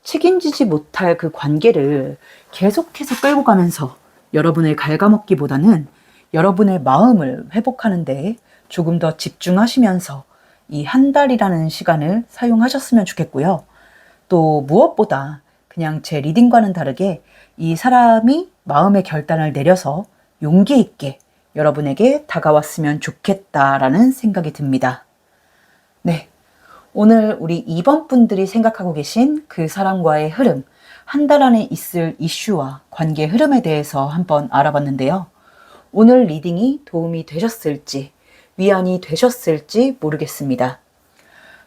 책임지지 못할 그 관계를 계속해서 끌고 가면서 여러분을 갉아먹기보다는 여러분의 마음을 회복하는 데 조금 더 집중하시면서 이 한 달이라는 시간을 사용하셨으면 좋겠고요. 또 무엇보다 그냥 제 리딩과는 다르게 이 사람이 마음의 결단을 내려서 용기 있게 여러분에게 다가왔으면 좋겠다라는 생각이 듭니다. 네. 오늘 우리 2번 분들이 생각하고 계신 그 사람과의 흐름, 한 달 안에 있을 이슈와 관계 흐름에 대해서 한번 알아봤는데요. 오늘 리딩이 도움이 되셨을지, 위안이 되셨을지 모르겠습니다.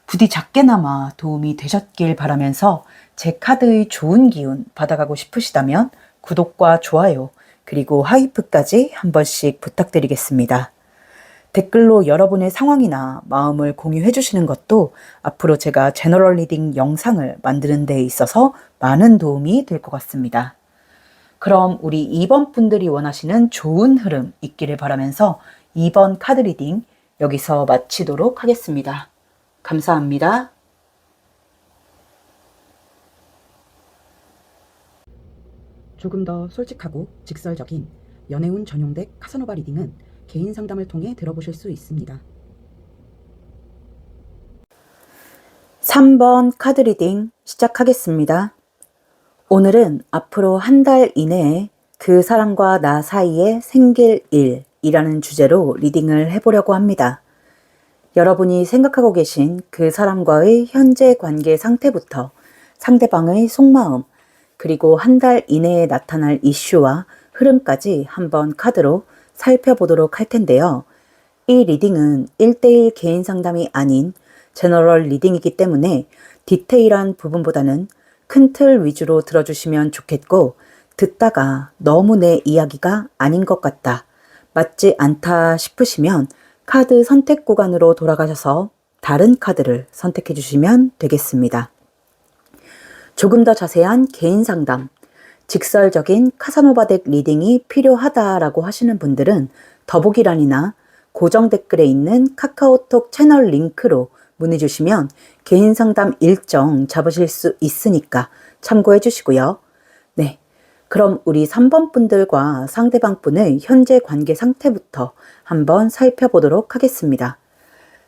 부디 작게나마 도움이 되셨길 바라면서 제 카드의 좋은 기운 받아가고 싶으시다면 구독과 좋아요, 그리고 하이프까지 한 번씩 부탁드리겠습니다. 댓글로 여러분의 상황이나 마음을 공유해 주시는 것도 앞으로 제가 제너럴 리딩 영상을 만드는 데 있어서 많은 도움이 될 것 같습니다. 그럼 우리 2번 분들이 원하시는 좋은 흐름 있기를 바라면서 2번 카드 리딩 여기서 마치도록 하겠습니다. 감사합니다. 조금 더 솔직하고 직설적인 연애운 전용덱 카사노바 리딩은 개인 상담을 통해 들어보실 수 있습니다. 3번 카드 리딩 시작하겠습니다. 오늘은 앞으로 한 달 이내에 그 사람과 나 사이에 생길 일이라는 주제로 리딩을 해보려고 합니다. 여러분이 생각하고 계신 그 사람과의 현재 관계 상태부터 상대방의 속마음, 그리고 한 달 이내에 나타날 이슈와 흐름까지 한번 카드로 살펴보도록 할 텐데요. 이 리딩은 1대1 개인 상담이 아닌 제너럴 리딩이기 때문에 디테일한 부분보다는 큰 틀 위주로 들어주시면 좋겠고, 듣다가 너무 내 이야기가 아닌 것 같다, 맞지 않다 싶으시면 카드 선택 구간으로 돌아가셔서 다른 카드를 선택해 주시면 되겠습니다. 조금 더 자세한 개인 상담, 직설적인 카사노바 덱 리딩이 필요하다라고 하시는 분들은 더보기란이나 고정 댓글에 있는 카카오톡 채널 링크로 문의 주시면 개인 상담 일정 잡으실 수 있으니까 참고해 주시고요. 네, 그럼 우리 3번 분들과 상대방 분의 현재 관계 상태부터 한번 살펴보도록 하겠습니다.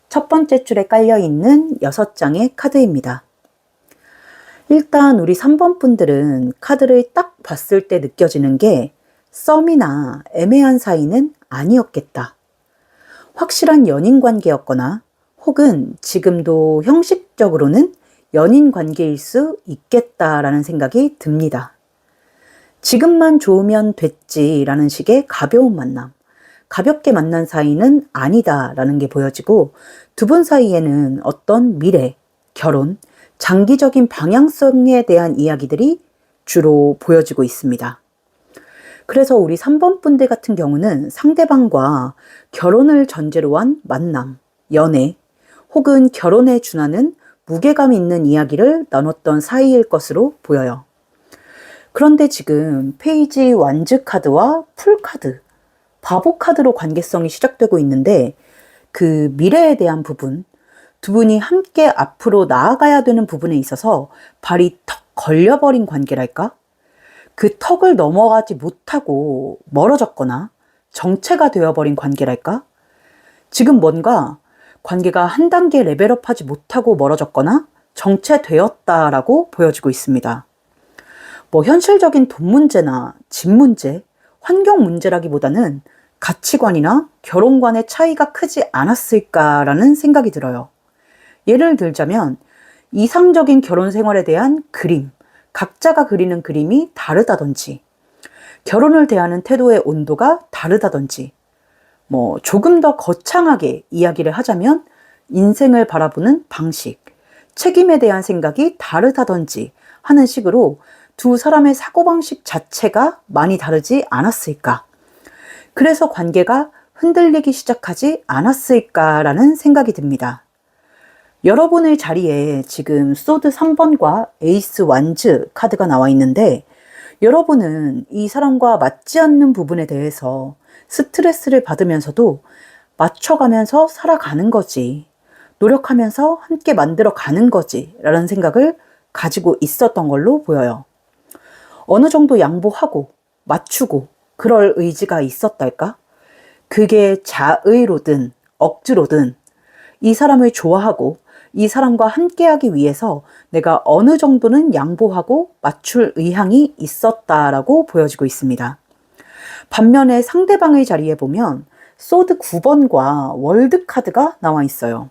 첫 번째 줄에 깔려있는 6장의 카드입니다. 일단 우리 3번 분들은 카드를 딱 봤을 때 느껴지는 게 썸이나 애매한 사이는 아니었겠다. 확실한 연인 관계였거나 혹은 지금도 형식적으로는 연인 관계일 수 있겠다라는 생각이 듭니다. 지금만 좋으면 됐지라는 식의 가벼운 만남, 가볍게 만난 사이는 아니다라는 게 보여지고, 두 분 사이에는 어떤 미래, 결혼, 장기적인 방향성에 대한 이야기들이 주로 보여지고 있습니다. 그래서 우리 3번 분들 같은 경우는 상대방과 결혼을 전제로 한 만남, 연애, 혹은 결혼에 준하는 무게감 있는 이야기를 나눴던 사이일 것으로 보여요. 그런데 지금 페이지 완즈 카드와 풀 카드, 바보 카드로 관계성이 시작되고 있는데, 그 미래에 대한 부분, 두 분이 함께 앞으로 나아가야 되는 부분에 있어서 발이 턱 걸려버린 관계랄까? 그 턱을 넘어가지 못하고 멀어졌거나 정체가 되어버린 관계랄까? 지금 뭔가 관계가 한 단계 레벨업하지 못하고 멀어졌거나 정체되었다라고 보여지고 있습니다. 뭐 현실적인 돈 문제나 집 문제, 환경 문제라기보다는 가치관이나 결혼관의 차이가 크지 않았을까라는 생각이 들어요. 예를 들자면 이상적인 결혼 생활에 대한 그림, 각자가 그리는 그림이 다르다든지, 결혼을 대하는 태도의 온도가 다르다든지, 뭐 조금 더 거창하게 이야기를 하자면 인생을 바라보는 방식, 책임에 대한 생각이 다르다든지 하는 식으로 두 사람의 사고방식 자체가 많이 다르지 않았을까? 그래서 관계가 흔들리기 시작하지 않았을까라는 생각이 듭니다. 여러분의 자리에 지금 소드 3번과 에이스 완즈 카드가 나와 있는데, 여러분은 이 사람과 맞지 않는 부분에 대해서 스트레스를 받으면서도 맞춰가면서 살아가는 거지, 노력하면서 함께 만들어 가는 거지 라는 생각을 가지고 있었던 걸로 보여요. 어느 정도 양보하고 맞추고 그럴 의지가 있었달까? 그게 자의로든 억지로든 이 사람을 좋아하고 이 사람과 함께하기 위해서 내가 어느 정도는 양보하고 맞출 의향이 있었다라고 보여지고 있습니다. 반면에 상대방의 자리에 보면 소드 9번과 월드 카드가 나와 있어요.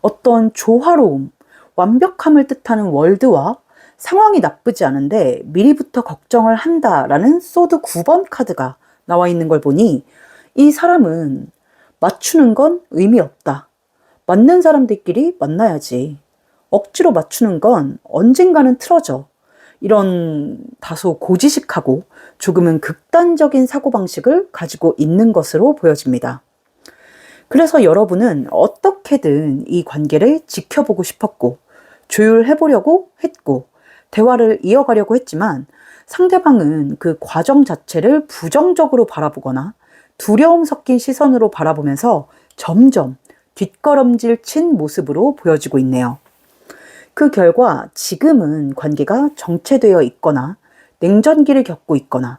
어떤 조화로움, 완벽함을 뜻하는 월드와 상황이 나쁘지 않은데 미리부터 걱정을 한다라는 소드 9번 카드가 나와 있는 걸 보니 이 사람은 맞추는 건 의미 없다. 맞는 사람들끼리 만나야지. 억지로 맞추는 건 언젠가는 틀어져. 이런 다소 고지식하고 조금은 극단적인 사고방식을 가지고 있는 것으로 보여집니다. 그래서 여러분은 어떻게든 이 관계를 지켜보고 싶었고 조율해보려고 했고 대화를 이어가려고 했지만 상대방은 그 과정 자체를 부정적으로 바라보거나 두려움 섞인 시선으로 바라보면서 점점 뒷걸음질 친 모습으로 보여지고 있네요. 그 결과 지금은 관계가 정체되어 있거나 냉전기를 겪고 있거나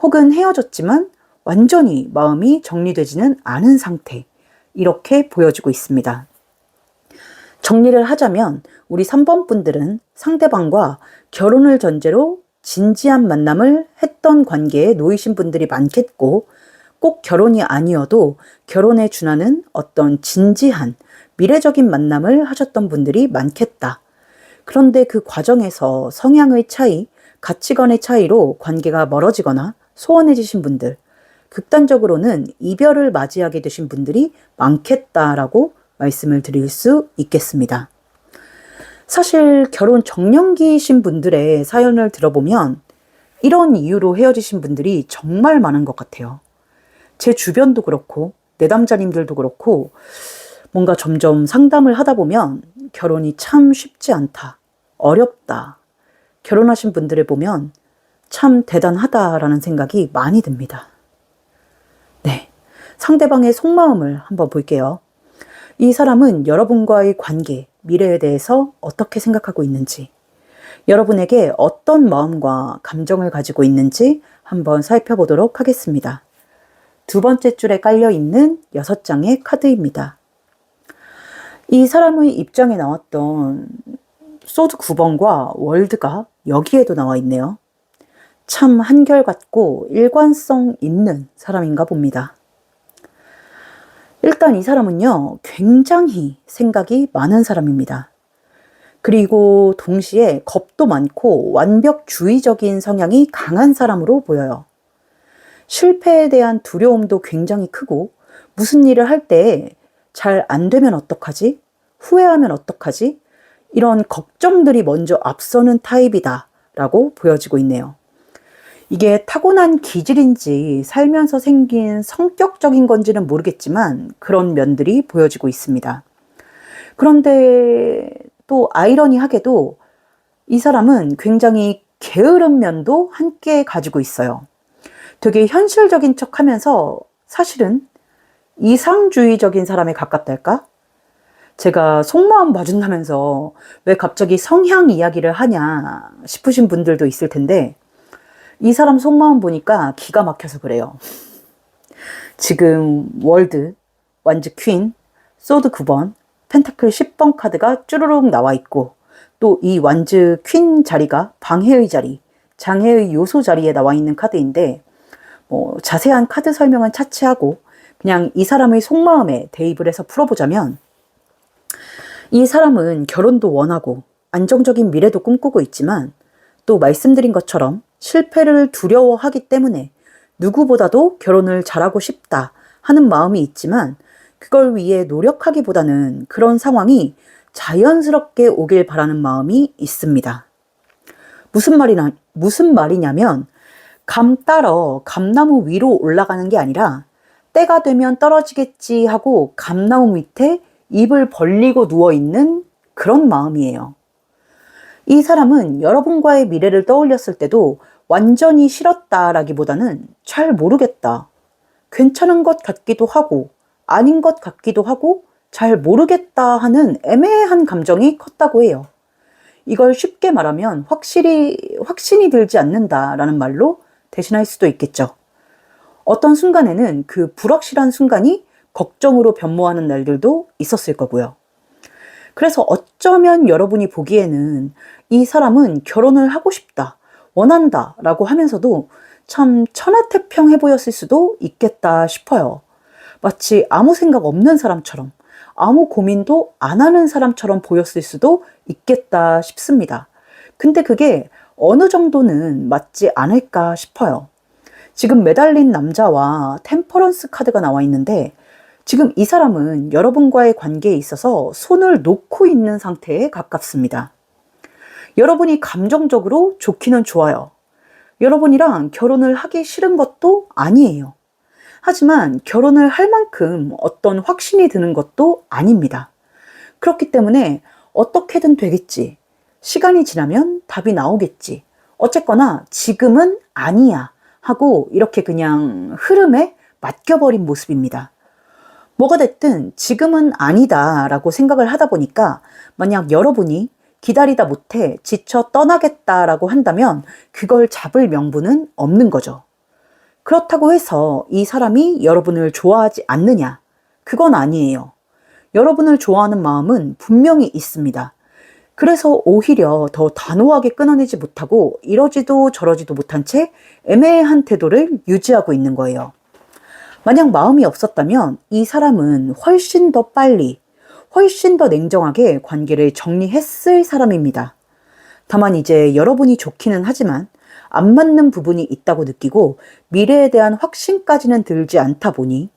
혹은 헤어졌지만 완전히 마음이 정리되지는 않은 상태, 이렇게 보여지고 있습니다. 정리를 하자면 우리 3번 분들은 상대방과 결혼을 전제로 진지한 만남을 했던 관계에 놓이신 분들이 많겠고 꼭 결혼이 아니어도 결혼에 준하는 어떤 진지한 미래적인 만남을 하셨던 분들이 많겠다. 그런데 그 과정에서 성향의 차이, 가치관의 차이로 관계가 멀어지거나 소원해지신 분들, 극단적으로는 이별을 맞이하게 되신 분들이 많겠다라고 말씀을 드릴 수 있겠습니다. 사실 결혼 정년기이신 분들의 사연을 들어보면 이런 이유로 헤어지신 분들이 정말 많은 것 같아요. 제 주변도 그렇고 내담자님들도 그렇고 뭔가 점점 상담을 하다 보면 결혼이 참 쉽지 않다, 어렵다, 결혼하신 분들을 보면 참 대단하다라는 생각이 많이 듭니다. 네, 상대방의 속마음을 한번 볼게요. 이 사람은 여러분과의 관계, 미래에 대해서 어떻게 생각하고 있는지, 여러분에게 어떤 마음과 감정을 가지고 있는지 한번 살펴보도록 하겠습니다. 두 번째 줄에 깔려있는 6장의 카드입니다. 이 사람의 입장에 나왔던 소드 9번과 월드가 여기에도 나와 있네요. 참 한결같고 일관성 있는 사람인가 봅니다. 일단 이 사람은요, 굉장히 생각이 많은 사람입니다. 그리고 동시에 겁도 많고 완벽주의적인 성향이 강한 사람으로 보여요. 실패에 대한 두려움도 굉장히 크고 무슨 일을 할 때 잘 안 되면 어떡하지? 후회하면 어떡하지? 이런 걱정들이 먼저 앞서는 타입이다 라고 보여지고 있네요. 이게 타고난 기질인지 살면서 생긴 성격적인 건지는 모르겠지만 그런 면들이 보여지고 있습니다. 그런데 또 아이러니하게도 이 사람은 굉장히 게으른 면도 함께 가지고 있어요. 되게 현실적인 척 하면서 사실은 이상주의적인 사람에 가깝달까? 제가 속마음 봐준다면서 왜 갑자기 성향 이야기를 하냐 싶으신 분들도 있을 텐데 이 사람 속마음 보니까 기가 막혀서 그래요. 지금 월드, 완즈 퀸, 소드 9번, 펜타클 10번 카드가 쭈루룩 나와 있고 또 이 완즈 퀸 자리가 방해의 자리, 장애의 요소 자리에 나와 있는 카드인데 자세한 카드 설명은 차치하고 그냥 이 사람의 속마음에 대입을 해서 풀어보자면 이 사람은 결혼도 원하고 안정적인 미래도 꿈꾸고 있지만 또 말씀드린 것처럼 실패를 두려워하기 때문에 누구보다도 결혼을 잘하고 싶다 하는 마음이 있지만 그걸 위해 노력하기보다는 그런 상황이 자연스럽게 오길 바라는 마음이 있습니다. 무슨 말이냐면 감 따러 감나무 위로 올라가는 게 아니라 때가 되면 떨어지겠지 하고 감나무 밑에 입을 벌리고 누워있는 그런 마음이에요. 이 사람은 여러분과의 미래를 떠올렸을 때도 완전히 싫었다라기보다는 잘 모르겠다, 괜찮은 것 같기도 하고 아닌 것 같기도 하고 잘 모르겠다 하는 애매한 감정이 컸다고 해요. 이걸 쉽게 말하면 확신이 들지 않는다라는 말로 대신할 수도 있겠죠. 어떤 순간에는 그 불확실한 순간이 걱정으로 변모하는 날들도 있었을 거고요. 그래서 어쩌면 여러분이 보기에는 이 사람은 결혼을 하고 싶다, 원한다 라고 하면서도 참 천하태평해 보였을 수도 있겠다 싶어요. 마치 아무 생각 없는 사람처럼, 아무 고민도 안 하는 사람처럼 보였을 수도 있겠다 싶습니다. 근데 그게 어느 정도는 맞지 않을까 싶어요. 지금 매달린 남자와 템퍼런스 카드가 나와 있는데, 지금 이 사람은 여러분과의 관계에 있어서 손을 놓고 있는 상태에 가깝습니다. 여러분이 감정적으로 좋기는 좋아요. 여러분이랑 결혼을 하기 싫은 것도 아니에요. 하지만 결혼을 할 만큼 어떤 확신이 드는 것도 아닙니다. 그렇기 때문에 어떻게든 되겠지. 시간이 지나면 답이 나오겠지. 어쨌거나 지금은 아니야 하고 이렇게 그냥 흐름에 맡겨버린 모습입니다. 뭐가 됐든 지금은 아니다 라고 생각을 하다 보니까 만약 여러분이 기다리다 못해 지쳐 떠나겠다라고 한다면 그걸 잡을 명분은 없는 거죠. 그렇다고 해서 이 사람이 여러분을 좋아하지 않느냐? 그건 아니에요. 여러분을 좋아하는 마음은 분명히 있습니다. 그래서 오히려 더 단호하게 끊어내지 못하고 이러지도 저러지도 못한 채 애매한 태도를 유지하고 있는 거예요. 만약 마음이 없었다면 이 사람은 훨씬 더 빨리, 훨씬 더 냉정하게 관계를 정리했을 사람입니다. 다만 이제 여러분이 좋기는 하지만 안 맞는 부분이 있다고 느끼고 미래에 대한 확신까지는 들지 않다 보니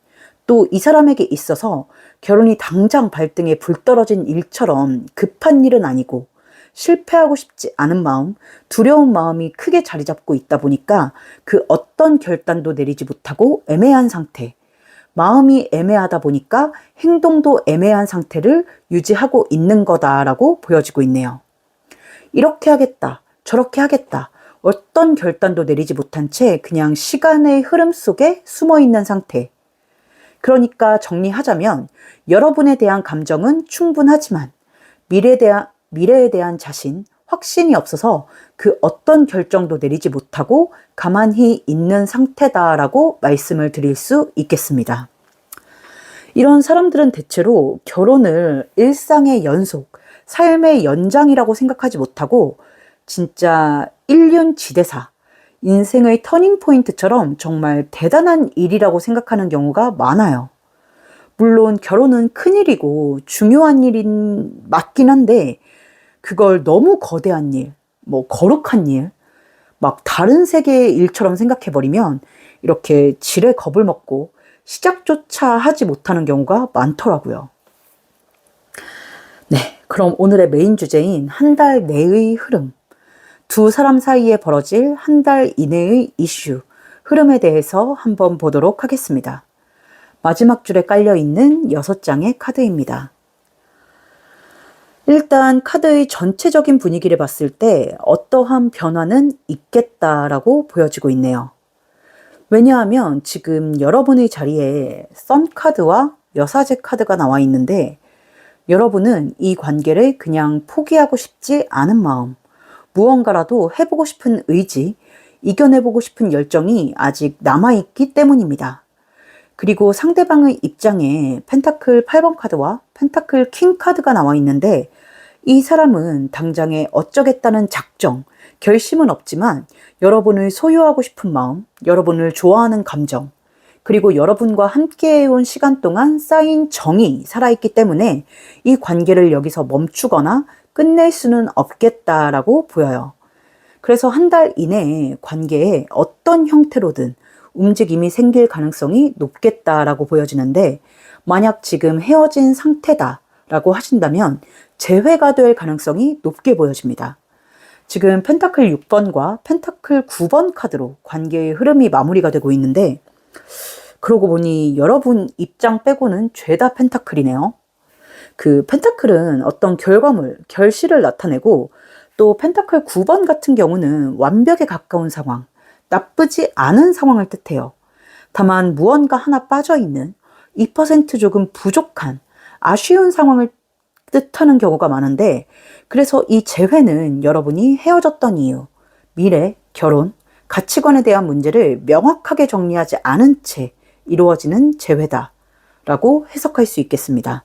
또 이 사람에게 있어서 결혼이 당장 발등에 불 떨어진 일처럼 급한 일은 아니고 실패하고 싶지 않은 마음, 두려운 마음이 크게 자리 잡고 있다 보니까 그 어떤 결단도 내리지 못하고 애매한 상태, 마음이 애매하다 보니까 행동도 애매한 상태를 유지하고 있는 거다라고 보여지고 있네요. 이렇게 하겠다, 저렇게 하겠다, 어떤 결단도 내리지 못한 채 그냥 시간의 흐름 속에 숨어 있는 상태. 그러니까 정리하자면 여러분에 대한 감정은 충분하지만 미래에 대한 자신, 확신이 없어서 그 어떤 결정도 내리지 못하고 가만히 있는 상태다라고 말씀을 드릴 수 있겠습니다. 이런 사람들은 대체로 결혼을 일상의 연속, 삶의 연장이라고 생각하지 못하고 진짜 일륜지대사, 인생의 터닝포인트처럼 정말 대단한 일이라고 생각하는 경우가 많아요. 물론 결혼은 큰일이고 중요한 일인 맞긴 한데 그걸 너무 거대한 일, 거룩한 일, 막 다른 세계의 일처럼 생각해버리면 이렇게 지레 겁을 먹고 시작조차 하지 못하는 경우가 많더라고요. 네, 그럼 오늘의 메인 주제인 한 달 내의 흐름, 두 사람 사이에 벌어질 한 달 이내의 이슈, 흐름에 대해서 한번 보도록 하겠습니다. 마지막 줄에 깔려있는 6장의 카드입니다. 일단 카드의 전체적인 분위기를 봤을 때 어떠한 변화는 있겠다라고 보여지고 있네요. 왜냐하면 지금 여러분의 자리에 선 카드와 여사제 카드가 나와 있는데 여러분은 이 관계를 그냥 포기하고 싶지 않은 마음, 무언가라도 해보고 싶은 의지, 이겨내보고 싶은 열정이 아직 남아있기 때문입니다. 그리고 상대방의 입장에 펜타클 8번 카드와 펜타클 킹 카드가 나와 있는데 이 사람은 당장에 어쩌겠다는 작정, 결심은 없지만 여러분을 소유하고 싶은 마음, 여러분을 좋아하는 감정, 그리고 여러분과 함께해온 시간 동안 쌓인 정이 살아있기 때문에 이 관계를 여기서 멈추거나 끝낼 수는 없겠다라고 보여요. 그래서 한 달 이내에 관계에 어떤 형태로든 움직임이 생길 가능성이 높겠다라고 보여지는데 만약 지금 헤어진 상태다라고 하신다면 재회가 될 가능성이 높게 보여집니다. 지금 펜타클 6번과 펜타클 9번 카드로 관계의 흐름이 마무리가 되고 있는데 그러고 보니 여러분 입장 빼고는 죄다 펜타클이네요. 그 펜타클은 어떤 결과물, 결실을 나타내고 또 펜타클 9번 같은 경우는 완벽에 가까운 상황, 나쁘지 않은 상황을 뜻해요. 다만 무언가 하나 빠져있는 2% 조금 부족한 아쉬운 상황을 뜻하는 경우가 많은데 그래서 이 재회는 여러분이 헤어졌던 이유, 미래, 결혼, 가치관에 대한 문제를 명확하게 정리하지 않은 채 이루어지는 재회다라고 해석할 수 있겠습니다.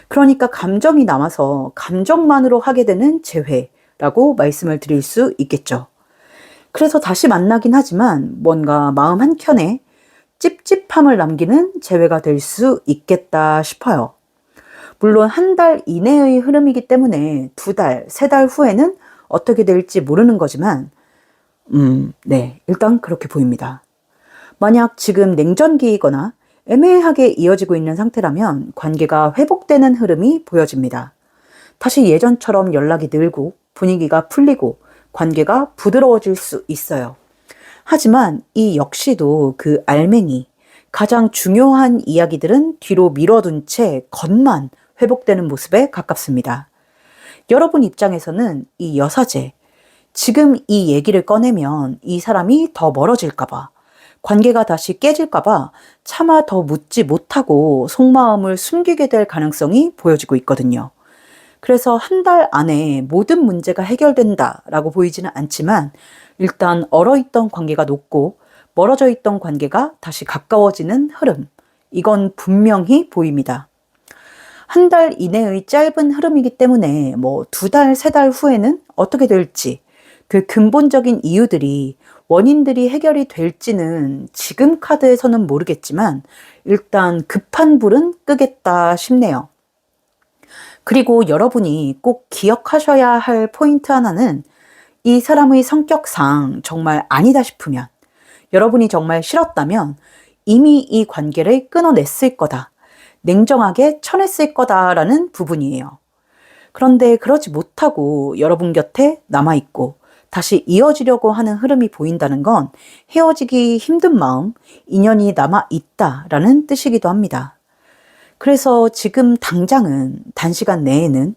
그러니까 감정이 남아서 감정만으로 하게 되는 재회라고 말씀을 드릴 수 있겠죠. 그래서 다시 만나긴 하지만 뭔가 마음 한켠에 찝찝함을 남기는 재회가 될 수 있겠다 싶어요. 물론 한 달 이내의 흐름이기 때문에 2달, 3달 후에는 어떻게 될지 모르는 거지만, 네, 일단 그렇게 보입니다. 만약 지금 냉전기이거나 애매하게 이어지고 있는 상태라면 관계가 회복되는 흐름이 보여집니다. 다시 예전처럼 연락이 늘고 분위기가 풀리고 관계가 부드러워질 수 있어요. 하지만 이 역시도 그 알맹이, 가장 중요한 이야기들은 뒤로 미뤄둔 채 겉만 회복되는 모습에 가깝습니다. 여러분 입장에서는 이 여사제, 지금 이 얘기를 꺼내면 이 사람이 더 멀어질까봐, 관계가 다시 깨질까봐 차마 더 묻지 못하고 속마음을 숨기게 될 가능성이 보여지고 있거든요. 그래서 한 달 안에 모든 문제가 해결된다라고 보이지는 않지만 일단 얼어있던 관계가 녹고 멀어져 있던 관계가 다시 가까워지는 흐름, 이건 분명히 보입니다. 한 달 이내의 짧은 흐름이기 때문에 2달, 3달 후에는 어떻게 될지, 그 근본적인 이유들이, 원인들이 해결이 될지는 지금 카드에서는 모르겠지만 일단 급한 불은 끄겠다 싶네요. 그리고 여러분이 꼭 기억하셔야 할 포인트 하나는 이 사람의 성격상 정말 아니다 싶으면, 여러분이 정말 싫었다면 이미 이 관계를 끊어냈을 거다, 냉정하게 쳐냈을 거다라는 부분이에요. 그런데 그러지 못하고 여러분 곁에 남아있고 다시 이어지려고 하는 흐름이 보인다는 건 헤어지기 힘든 마음, 인연이 남아있다라는 뜻이기도 합니다. 그래서 지금 당장은 단시간 내에는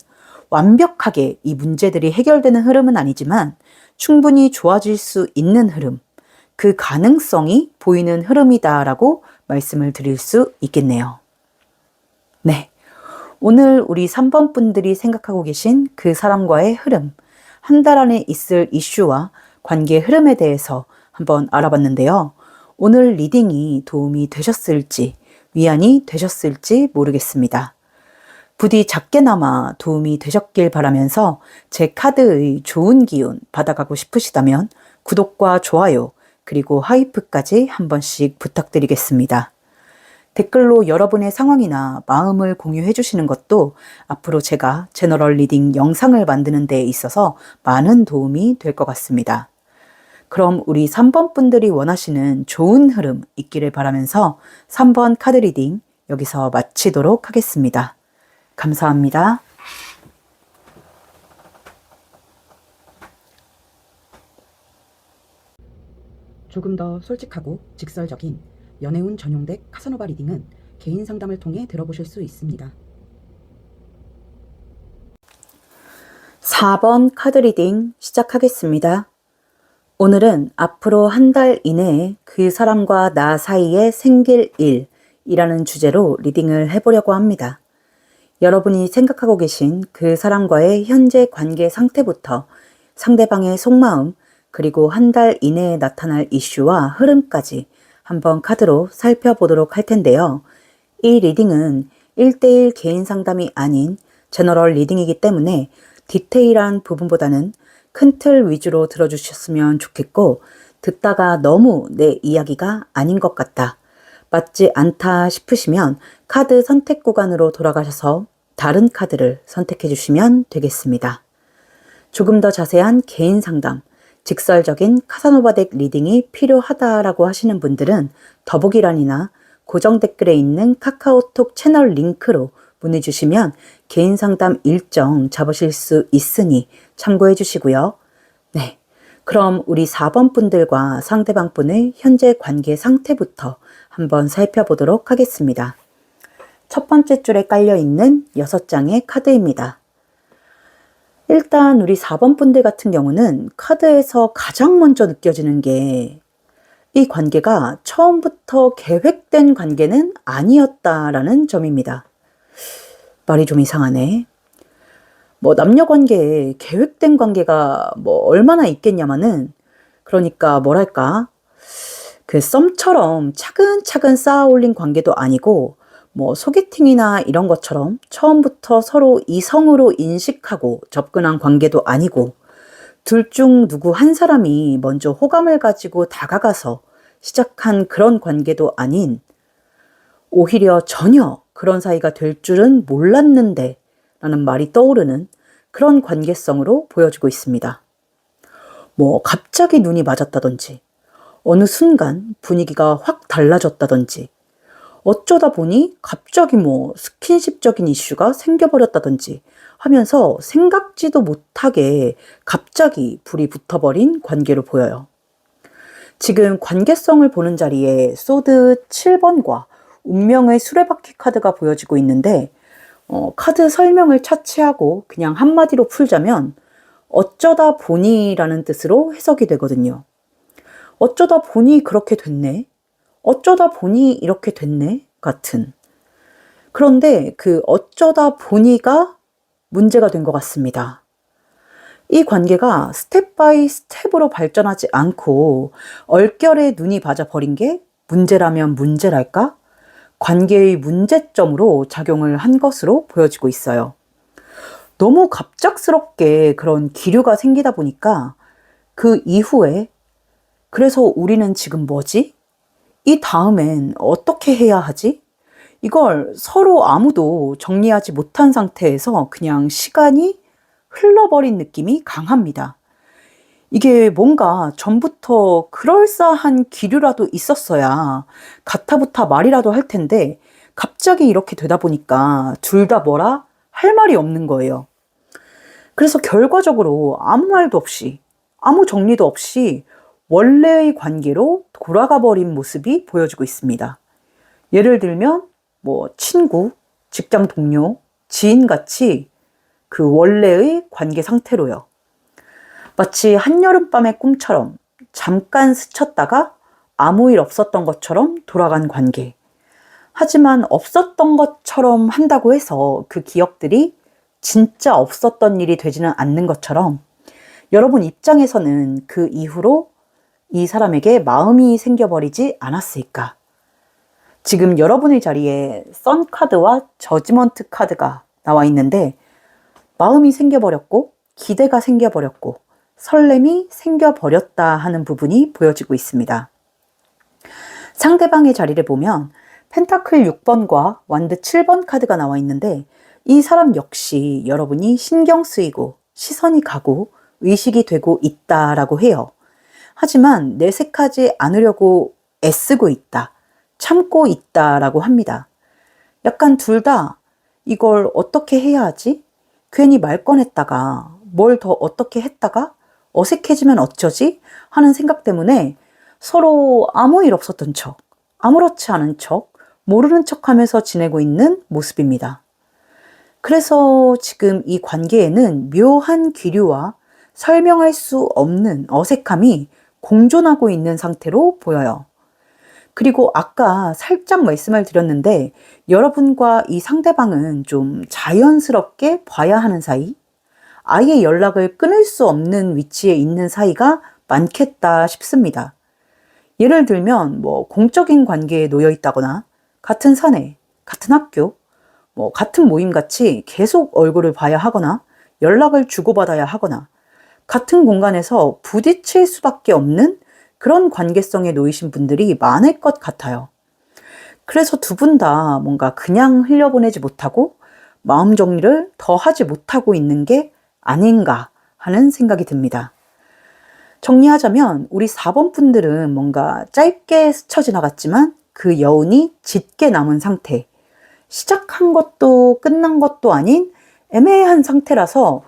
완벽하게 이 문제들이 해결되는 흐름은 아니지만 충분히 좋아질 수 있는 흐름, 그 가능성이 보이는 흐름이다라고 말씀을 드릴 수 있겠네요. 네, 오늘 우리 3번 분들이 생각하고 계신 그 사람과의 흐름, 한 달 안에 있을 이슈와 관계 흐름에 대해서 한번 알아봤는데요. 오늘 리딩이 도움이 되셨을지, 위안이 되셨을지 모르겠습니다. 부디 작게나마 도움이 되셨길 바라면서 제 카드의 좋은 기운 받아가고 싶으시다면 구독과 좋아요, 그리고 하이프까지 한 번씩 부탁드리겠습니다. 댓글로 여러분의 상황이나 마음을 공유해 주시는 것도 앞으로 제가 제너럴 리딩 영상을 만드는 데 있어서 많은 도움이 될 것 같습니다. 그럼 우리 3번 분들이 원하시는 좋은 흐름 있기를 바라면서 3번 카드 리딩 여기서 마치도록 하겠습니다. 감사합니다. 조금 더 솔직하고 직설적인 연애운 전용덱 카사노바 리딩은 개인 상담을 통해 들어보실 수 있습니다. 4번 카드 리딩 시작하겠습니다. 오늘은 앞으로 한 달 이내에 그 사람과 나 사이에 생길 일이라는 주제로 리딩을 해보려고 합니다. 여러분이 생각하고 계신 그 사람과의 현재 관계 상태부터 상대방의 속마음, 그리고 한 달 이내에 나타날 이슈와 흐름까지 한번 카드로 살펴보도록 할 텐데요. 이 리딩은 1대1 개인 상담이 아닌 제너럴 리딩이기 때문에 디테일한 부분보다는 큰 틀 위주로 들어주셨으면 좋겠고, 듣다가 너무 내 이야기가 아닌 것 같다, 맞지 않다 싶으시면 카드 선택 구간으로 돌아가셔서 다른 카드를 선택해 주시면 되겠습니다. 조금 더 자세한 개인 상담, 직설적인 카사노바 덱 리딩이 필요하다라고 하시는 분들은 더보기란이나 고정 댓글에 있는 카카오톡 채널 링크로 문의 주시면 개인 상담 일정 잡으실 수 있으니 참고해 주시고요. 네, 그럼 우리 4번 분들과 상대방 분의 현재 관계 상태부터 한번 살펴보도록 하겠습니다. 첫 번째 줄에 깔려있는 6장의 카드입니다. 일단 우리 4번 분들 같은 경우는 카드에서 가장 먼저 느껴지는 게 이 관계가 처음부터 계획된 관계는 아니었다라는 점입니다. 말이 좀 이상하네. 남녀 관계에 계획된 관계가 얼마나 있겠냐마는, 그러니까 뭐랄까, 그 썸처럼 차근차근 쌓아 올린 관계도 아니고, 소개팅이나 이런 것처럼 처음부터 서로 이성으로 인식하고 접근한 관계도 아니고, 둘 중 누구 한 사람이 먼저 호감을 가지고 다가가서 시작한 그런 관계도 아닌, 오히려 전혀 그런 사이가 될 줄은 몰랐는데 라는 말이 떠오르는 그런 관계성으로 보여지고 있습니다. 갑자기 눈이 맞았다든지, 어느 순간 분위기가 확 달라졌다든지, 어쩌다 보니 갑자기 스킨십적인 이슈가 생겨버렸다든지 하면서 생각지도 못하게 갑자기 불이 붙어버린 관계로 보여요. 지금 관계성을 보는 자리에 소드 7번과 운명의 수레바퀴 카드가 보여지고 있는데, 카드 설명을 차치하고 그냥 한마디로 풀자면 어쩌다 보니라는 뜻으로 해석이 되거든요. 어쩌다 보니 그렇게 됐네. 어쩌다 보니 이렇게 됐네. 같은. 그런데 그 어쩌다 보니가 문제가 된 것 같습니다. 이 관계가 스텝 바이 스텝으로 발전하지 않고 얼결에 눈이 맞아버린 게 문제라면 문제랄까? 관계의 문제점으로 작용을 한 것으로 보여지고 있어요. 너무 갑작스럽게 그런 기류가 생기다 보니까 그 이후에 그래서 우리는 지금 뭐지? 이 다음엔 어떻게 해야 하지? 이걸 서로 아무도 정리하지 못한 상태에서 그냥 시간이 흘러버린 느낌이 강합니다. 이게 뭔가 전부터 그럴싸한 기류라도 있었어야 가타부타 말이라도 할 텐데 갑자기 이렇게 되다 보니까 둘 다 뭐라 할 말이 없는 거예요. 그래서 결과적으로 아무 말도 없이 아무 정리도 없이 원래의 관계로 돌아가 버린 모습이 보여지고 있습니다. 예를 들면 친구, 직장 동료, 지인같이 그 원래의 관계 상태로요. 마치 한여름밤의 꿈처럼 잠깐 스쳤다가 아무 일 없었던 것처럼 돌아간 관계. 하지만 없었던 것처럼 한다고 해서 그 기억들이 진짜 없었던 일이 되지는 않는 것처럼 여러분 입장에서는 그 이후로 이 사람에게 마음이 생겨버리지 않았을까? 지금 여러분의 자리에 선 카드와 저지먼트 카드가 나와 있는데 마음이 생겨버렸고 기대가 생겨버렸고 설렘이 생겨버렸다 하는 부분이 보여지고 있습니다. 상대방의 자리를 보면 펜타클 6번과 완드 7번 카드가 나와 있는데 이 사람 역시 여러분이 신경 쓰이고 시선이 가고 의식이 되고 있다라고 해요. 하지만 내색하지 않으려고 애쓰고 있다, 참고 있다라고 합니다. 약간 둘 다 이걸 어떻게 해야 하지? 괜히 말 꺼냈다가 뭘 더 어떻게 했다가 어색해지면 어쩌지? 하는 생각 때문에 서로 아무 일 없었던 척, 아무렇지 않은 척, 모르는 척 하면서 지내고 있는 모습입니다. 그래서 지금 이 관계에는 묘한 기류와 설명할 수 없는 어색함이 공존하고 있는 상태로 보여요. 그리고 아까 살짝 말씀을 드렸는데 여러분과 이 상대방은 좀 자연스럽게 봐야 하는 사이, 아예 연락을 끊을 수 없는 위치에 있는 사이가 많겠다 싶습니다. 예를 들면 공적인 관계에 놓여 있다거나 같은 사내, 같은 학교, 같은 모임같이 계속 얼굴을 봐야 하거나 연락을 주고받아야 하거나 같은 공간에서 부딪힐 수밖에 없는 그런 관계성에 놓이신 분들이 많을 것 같아요. 그래서 두 분 다 뭔가 그냥 흘려보내지 못하고 마음 정리를 더 하지 못하고 있는 게 아닌가 하는 생각이 듭니다. 정리하자면 우리 4번 분들은 뭔가 짧게 스쳐 지나갔지만 그 여운이 짙게 남은 상태, 시작한 것도 끝난 것도 아닌 애매한 상태라서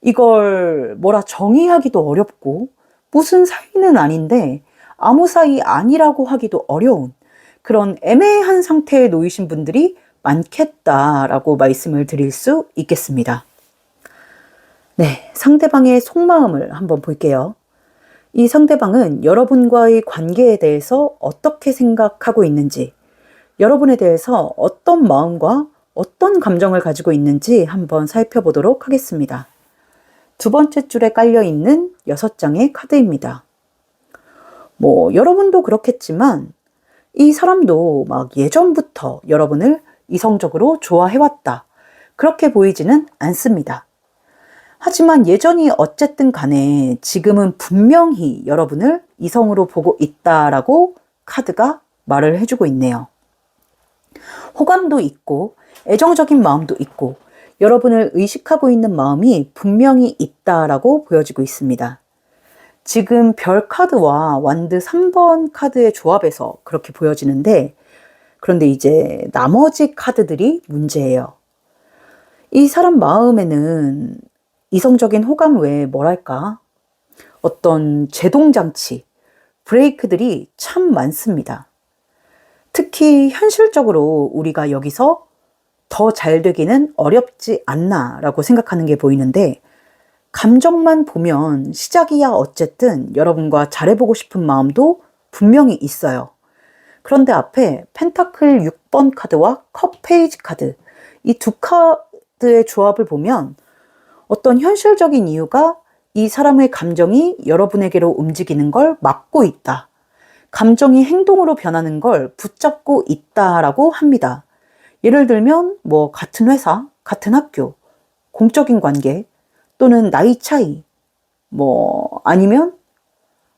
이걸 뭐라 정의하기도 어렵고 무슨 사이는 아닌데 아무 사이 아니라고 하기도 어려운 그런 애매한 상태에 놓이신 분들이 많겠다라고 말씀을 드릴 수 있겠습니다. 네, 상대방의 속마음을 한번 볼게요. 이 상대방은 여러분과의 관계에 대해서 어떻게 생각하고 있는지, 여러분에 대해서 어떤 마음과 어떤 감정을 가지고 있는지 한번 살펴보도록 하겠습니다. 두 번째 줄에 깔려있는 6장의 카드입니다. 여러분도 그렇겠지만 이 사람도 막 예전부터 여러분을 이성적으로 좋아해왔다, 그렇게 보이지는 않습니다. 하지만 예전이 어쨌든 간에 지금은 분명히 여러분을 이성으로 보고 있다라고 카드가 말을 해주고 있네요. 호감도 있고 애정적인 마음도 있고 여러분을 의식하고 있는 마음이 분명히 있다라고 보여지고 있습니다. 지금 별 카드와 완드 3번 카드의 조합에서 그렇게 보여지는데, 그런데 이제 나머지 카드들이 문제예요. 이 사람 마음에는 이성적인 호감 외에 뭐랄까? 어떤 제동장치, 브레이크들이 참 많습니다. 특히 현실적으로 우리가 여기서 더 잘 되기는 어렵지 않나라고 생각하는 게 보이는데, 감정만 보면 시작이야 어쨌든 여러분과 잘해보고 싶은 마음도 분명히 있어요. 그런데 앞에 펜타클 6번 카드와 컵 페이지 카드, 이 두 카드의 조합을 보면 어떤 현실적인 이유가 이 사람의 감정이 여러분에게로 움직이는 걸 막고 있다. 감정이 행동으로 변하는 걸 붙잡고 있다라고 합니다. 예를 들면 같은 회사, 같은 학교, 공적인 관계, 또는 나이 차이, 아니면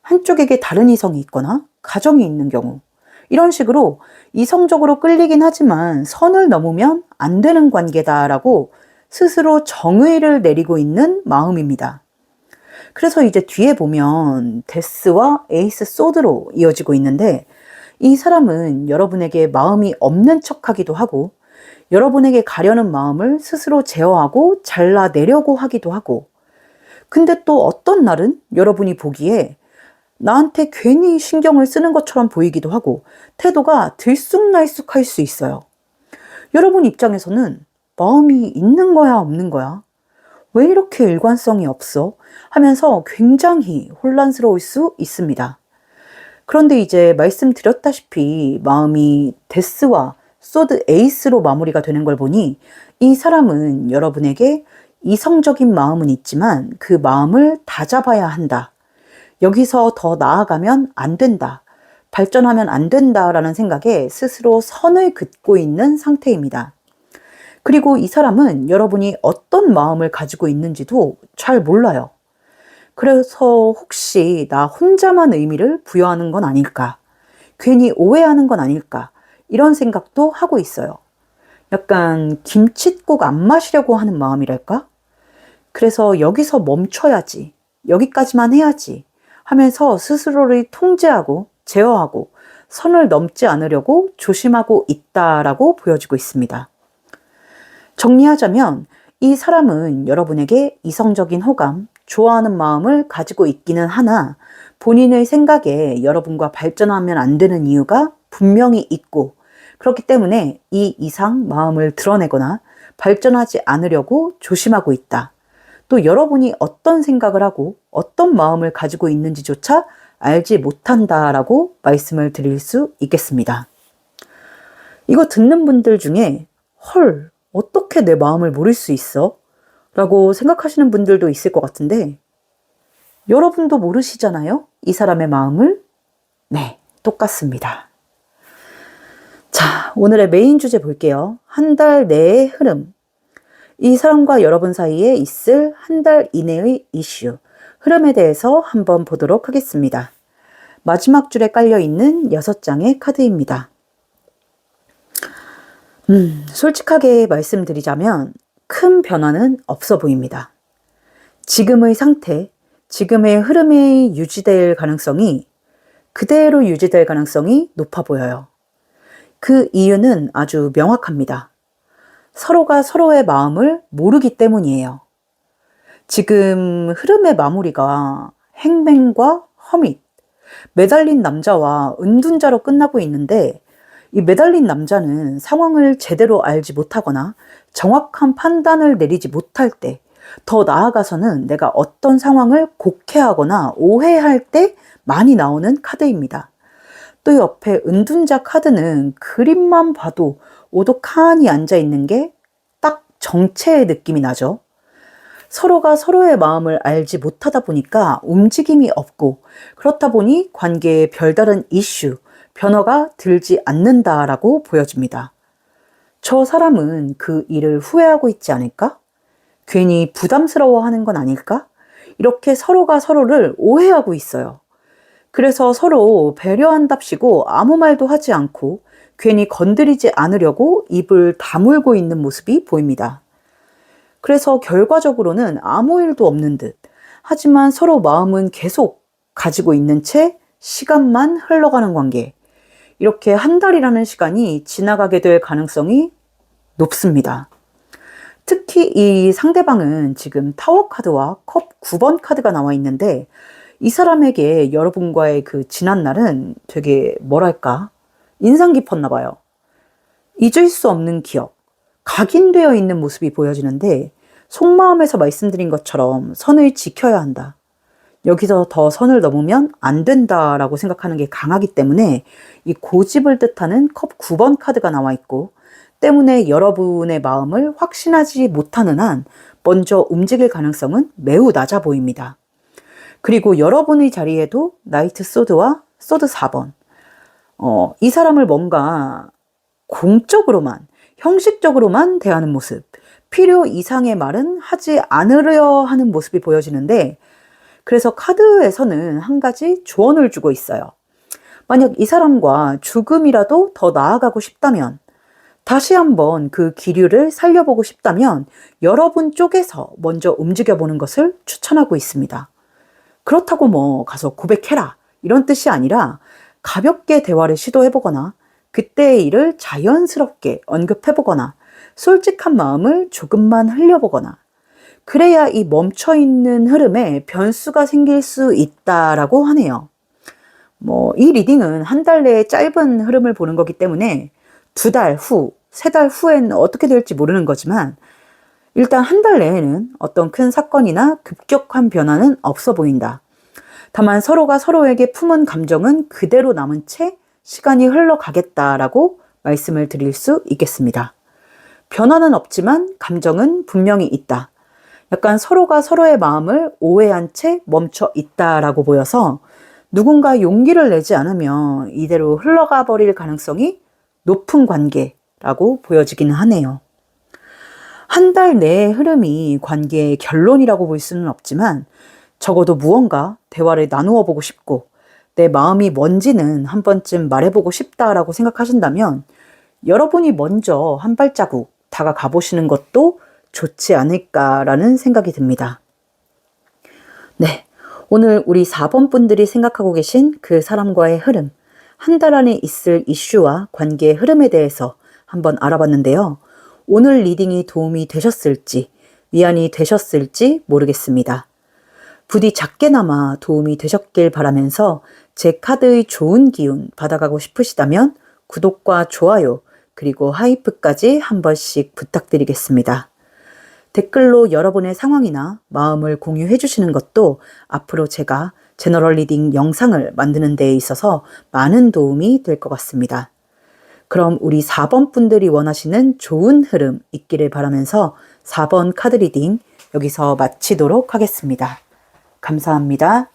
한쪽에게 다른 이성이 있거나 가정이 있는 경우, 이런 식으로 이성적으로 끌리긴 하지만 선을 넘으면 안 되는 관계다라고 스스로 정의를 내리고 있는 마음입니다. 그래서 이제 뒤에 보면 데스와 에이스 소드로 이어지고 있는데, 이 사람은 여러분에게 마음이 없는 척하기도 하고 여러분에게 가려는 마음을 스스로 제어하고 잘라내려고 하기도 하고, 근데 또 어떤 날은 여러분이 보기에 나한테 괜히 신경을 쓰는 것처럼 보이기도 하고 태도가 들쑥날쑥할 수 있어요. 여러분 입장에서는 마음이 있는 거야 없는 거야? 왜 이렇게 일관성이 없어? 하면서 굉장히 혼란스러울 수 있습니다. 그런데 이제 말씀드렸다시피 마음이 데스와 소드 에이스로 마무리가 되는 걸 보니 이 사람은 여러분에게 이성적인 마음은 있지만 그 마음을 다잡아야 한다. 여기서 더 나아가면 안 된다. 발전하면 안 된다라는 생각에 스스로 선을 긋고 있는 상태입니다. 그리고 이 사람은 여러분이 어떤 마음을 가지고 있는지도 잘 몰라요. 그래서 혹시 나 혼자만 의미를 부여하는 건 아닐까? 괜히 오해하는 건 아닐까? 이런 생각도 하고 있어요. 약간 김칫국 안 마시려고 하는 마음이랄까? 그래서 여기서 멈춰야지, 여기까지만 해야지 하면서 스스로를 통제하고 제어하고 선을 넘지 않으려고 조심하고 있다라고 보여지고 있습니다. 정리하자면 이 사람은 여러분에게 이성적인 호감, 좋아하는 마음을 가지고 있기는 하나 본인의 생각에 여러분과 발전하면 안 되는 이유가 분명히 있고, 그렇기 때문에 이 이상 마음을 드러내거나 발전하지 않으려고 조심하고 있다. 또 여러분이 어떤 생각을 하고 어떤 마음을 가지고 있는지조차 알지 못한다라고 말씀을 드릴 수 있겠습니다. 이거 듣는 분들 중에 헐, 어떻게 내 마음을 모를 수 있어? 라고 생각하시는 분들도 있을 것 같은데, 여러분도 모르시잖아요? 이 사람의 마음을? 네, 똑같습니다. 자, 오늘의 메인 주제 볼게요. 한 달 내의 흐름. 이 사람과 여러분 사이에 있을 한 달 이내의 이슈, 흐름에 대해서 한번 보도록 하겠습니다. 마지막 줄에 깔려있는 6장의 카드입니다. 솔직하게 말씀드리자면 큰 변화는 없어 보입니다. 지금의 상태, 지금의 흐름이 유지될 가능성이 그대로 유지될 가능성이 높아 보여요. 그 이유는 아주 명확합니다. 서로가 서로의 마음을 모르기 때문이에요. 지금 흐름의 마무리가 행맨과 허밋, 매달린 남자와 은둔자로 끝나고 있는데, 이 매달린 남자는 상황을 제대로 알지 못하거나 정확한 판단을 내리지 못할 때, 더 나아가서는 내가 어떤 상황을 곡해하거나 오해할 때 많이 나오는 카드입니다. 또 옆에 은둔자 카드는 그림만 봐도 오독하니 앉아있는 게 딱 정체의 느낌이 나죠. 서로가 서로의 마음을 알지 못하다 보니까 움직임이 없고, 그렇다 보니 관계에 별다른 이슈, 변화가 들지 않는다라고 보여집니다. 저 사람은 그 일을 후회하고 있지 않을까? 괜히 부담스러워하는 건 아닐까? 이렇게 서로가 서로를 오해하고 있어요. 그래서 서로 배려한답시고 아무 말도 하지 않고 괜히 건드리지 않으려고 입을 다물고 있는 모습이 보입니다. 그래서 결과적으로는 아무 일도 없는 듯, 하지만 서로 마음은 계속 가지고 있는 채 시간만 흘러가는 관계. 이렇게 한 달이라는 시간이 지나가게 될 가능성이 높습니다. 특히 이 상대방은 지금 타워 카드와 컵 9번 카드가 나와 있는데 이 사람에게 여러분과의 그 지난 날은 되게 뭐랄까 인상 깊었나 봐요. 잊을 수 없는 기억, 각인되어 있는 모습이 보여지는데 속마음에서 말씀드린 것처럼 선을 지켜야 한다. 여기서 더 선을 넘으면 안 된다라고 생각하는 게 강하기 때문에 이 고집을 뜻하는 컵 9번 카드가 나와 있고 때문에 여러분의 마음을 확신하지 못하는 한 먼저 움직일 가능성은 매우 낮아 보입니다. 그리고 여러분의 자리에도 나이트 소드와 소드 4번. 이 사람을 뭔가 공적으로만, 형식적으로만 대하는 모습. 필요 이상의 말은 하지 않으려 하는 모습이 보여지는데 그래서 카드에서는 한 가지 조언을 주고 있어요. 만약 이 사람과 조금이라도 더 나아가고 싶다면 다시 한번 그 기류를 살려보고 싶다면 여러분 쪽에서 먼저 움직여보는 것을 추천하고 있습니다. 그렇다고 뭐 가서 고백해라 이런 뜻이 아니라 가볍게 대화를 시도해보거나 그때의 일을 자연스럽게 언급해보거나 솔직한 마음을 조금만 흘려보거나 그래야 이 멈춰있는 흐름에 변수가 생길 수 있다라고 하네요. 이 리딩은 한 달 내에 짧은 흐름을 보는 거기 때문에 2달 후, 3달 후에는 어떻게 될지 모르는 거지만 일단 한 달 내에는 어떤 큰 사건이나 급격한 변화는 없어 보인다. 다만 서로가 서로에게 품은 감정은 그대로 남은 채 시간이 흘러가겠다라고 말씀을 드릴 수 있겠습니다. 변화는 없지만 감정은 분명히 있다. 약간 서로가 서로의 마음을 오해한 채 멈춰 있다라고 보여서 누군가 용기를 내지 않으면 이대로 흘러가 버릴 가능성이 높은 관계라고 보여지기는 하네요. 한 달 내의 흐름이 관계의 결론이라고 볼 수는 없지만 적어도 무언가 대화를 나누어 보고 싶고 내 마음이 뭔지는 한 번쯤 말해보고 싶다라고 생각하신다면 여러분이 먼저 한 발자국 다가가 보시는 것도 좋지 않을까라는 생각이 듭니다. 네, 오늘 우리 4번 분들이 생각하고 계신 그 사람과의 흐름, 한 달 안에 있을 이슈와 관계의 흐름에 대해서 한번 알아봤는데요. 오늘 리딩이 도움이 되셨을지, 위안이 되셨을지 모르겠습니다. 부디 작게나마 도움이 되셨길 바라면서 제 카드의 좋은 기운 받아가고 싶으시다면 구독과 좋아요, 그리고 하이프까지 한 번씩 부탁드리겠습니다. 댓글로 여러분의 상황이나 마음을 공유해 주시는 것도 앞으로 제가 제너럴 리딩 영상을 만드는 데 있어서 많은 도움이 될 것 같습니다. 그럼 우리 4번 분들이 원하시는 좋은 흐름 있기를 바라면서 4번 카드 리딩 여기서 마치도록 하겠습니다. 감사합니다.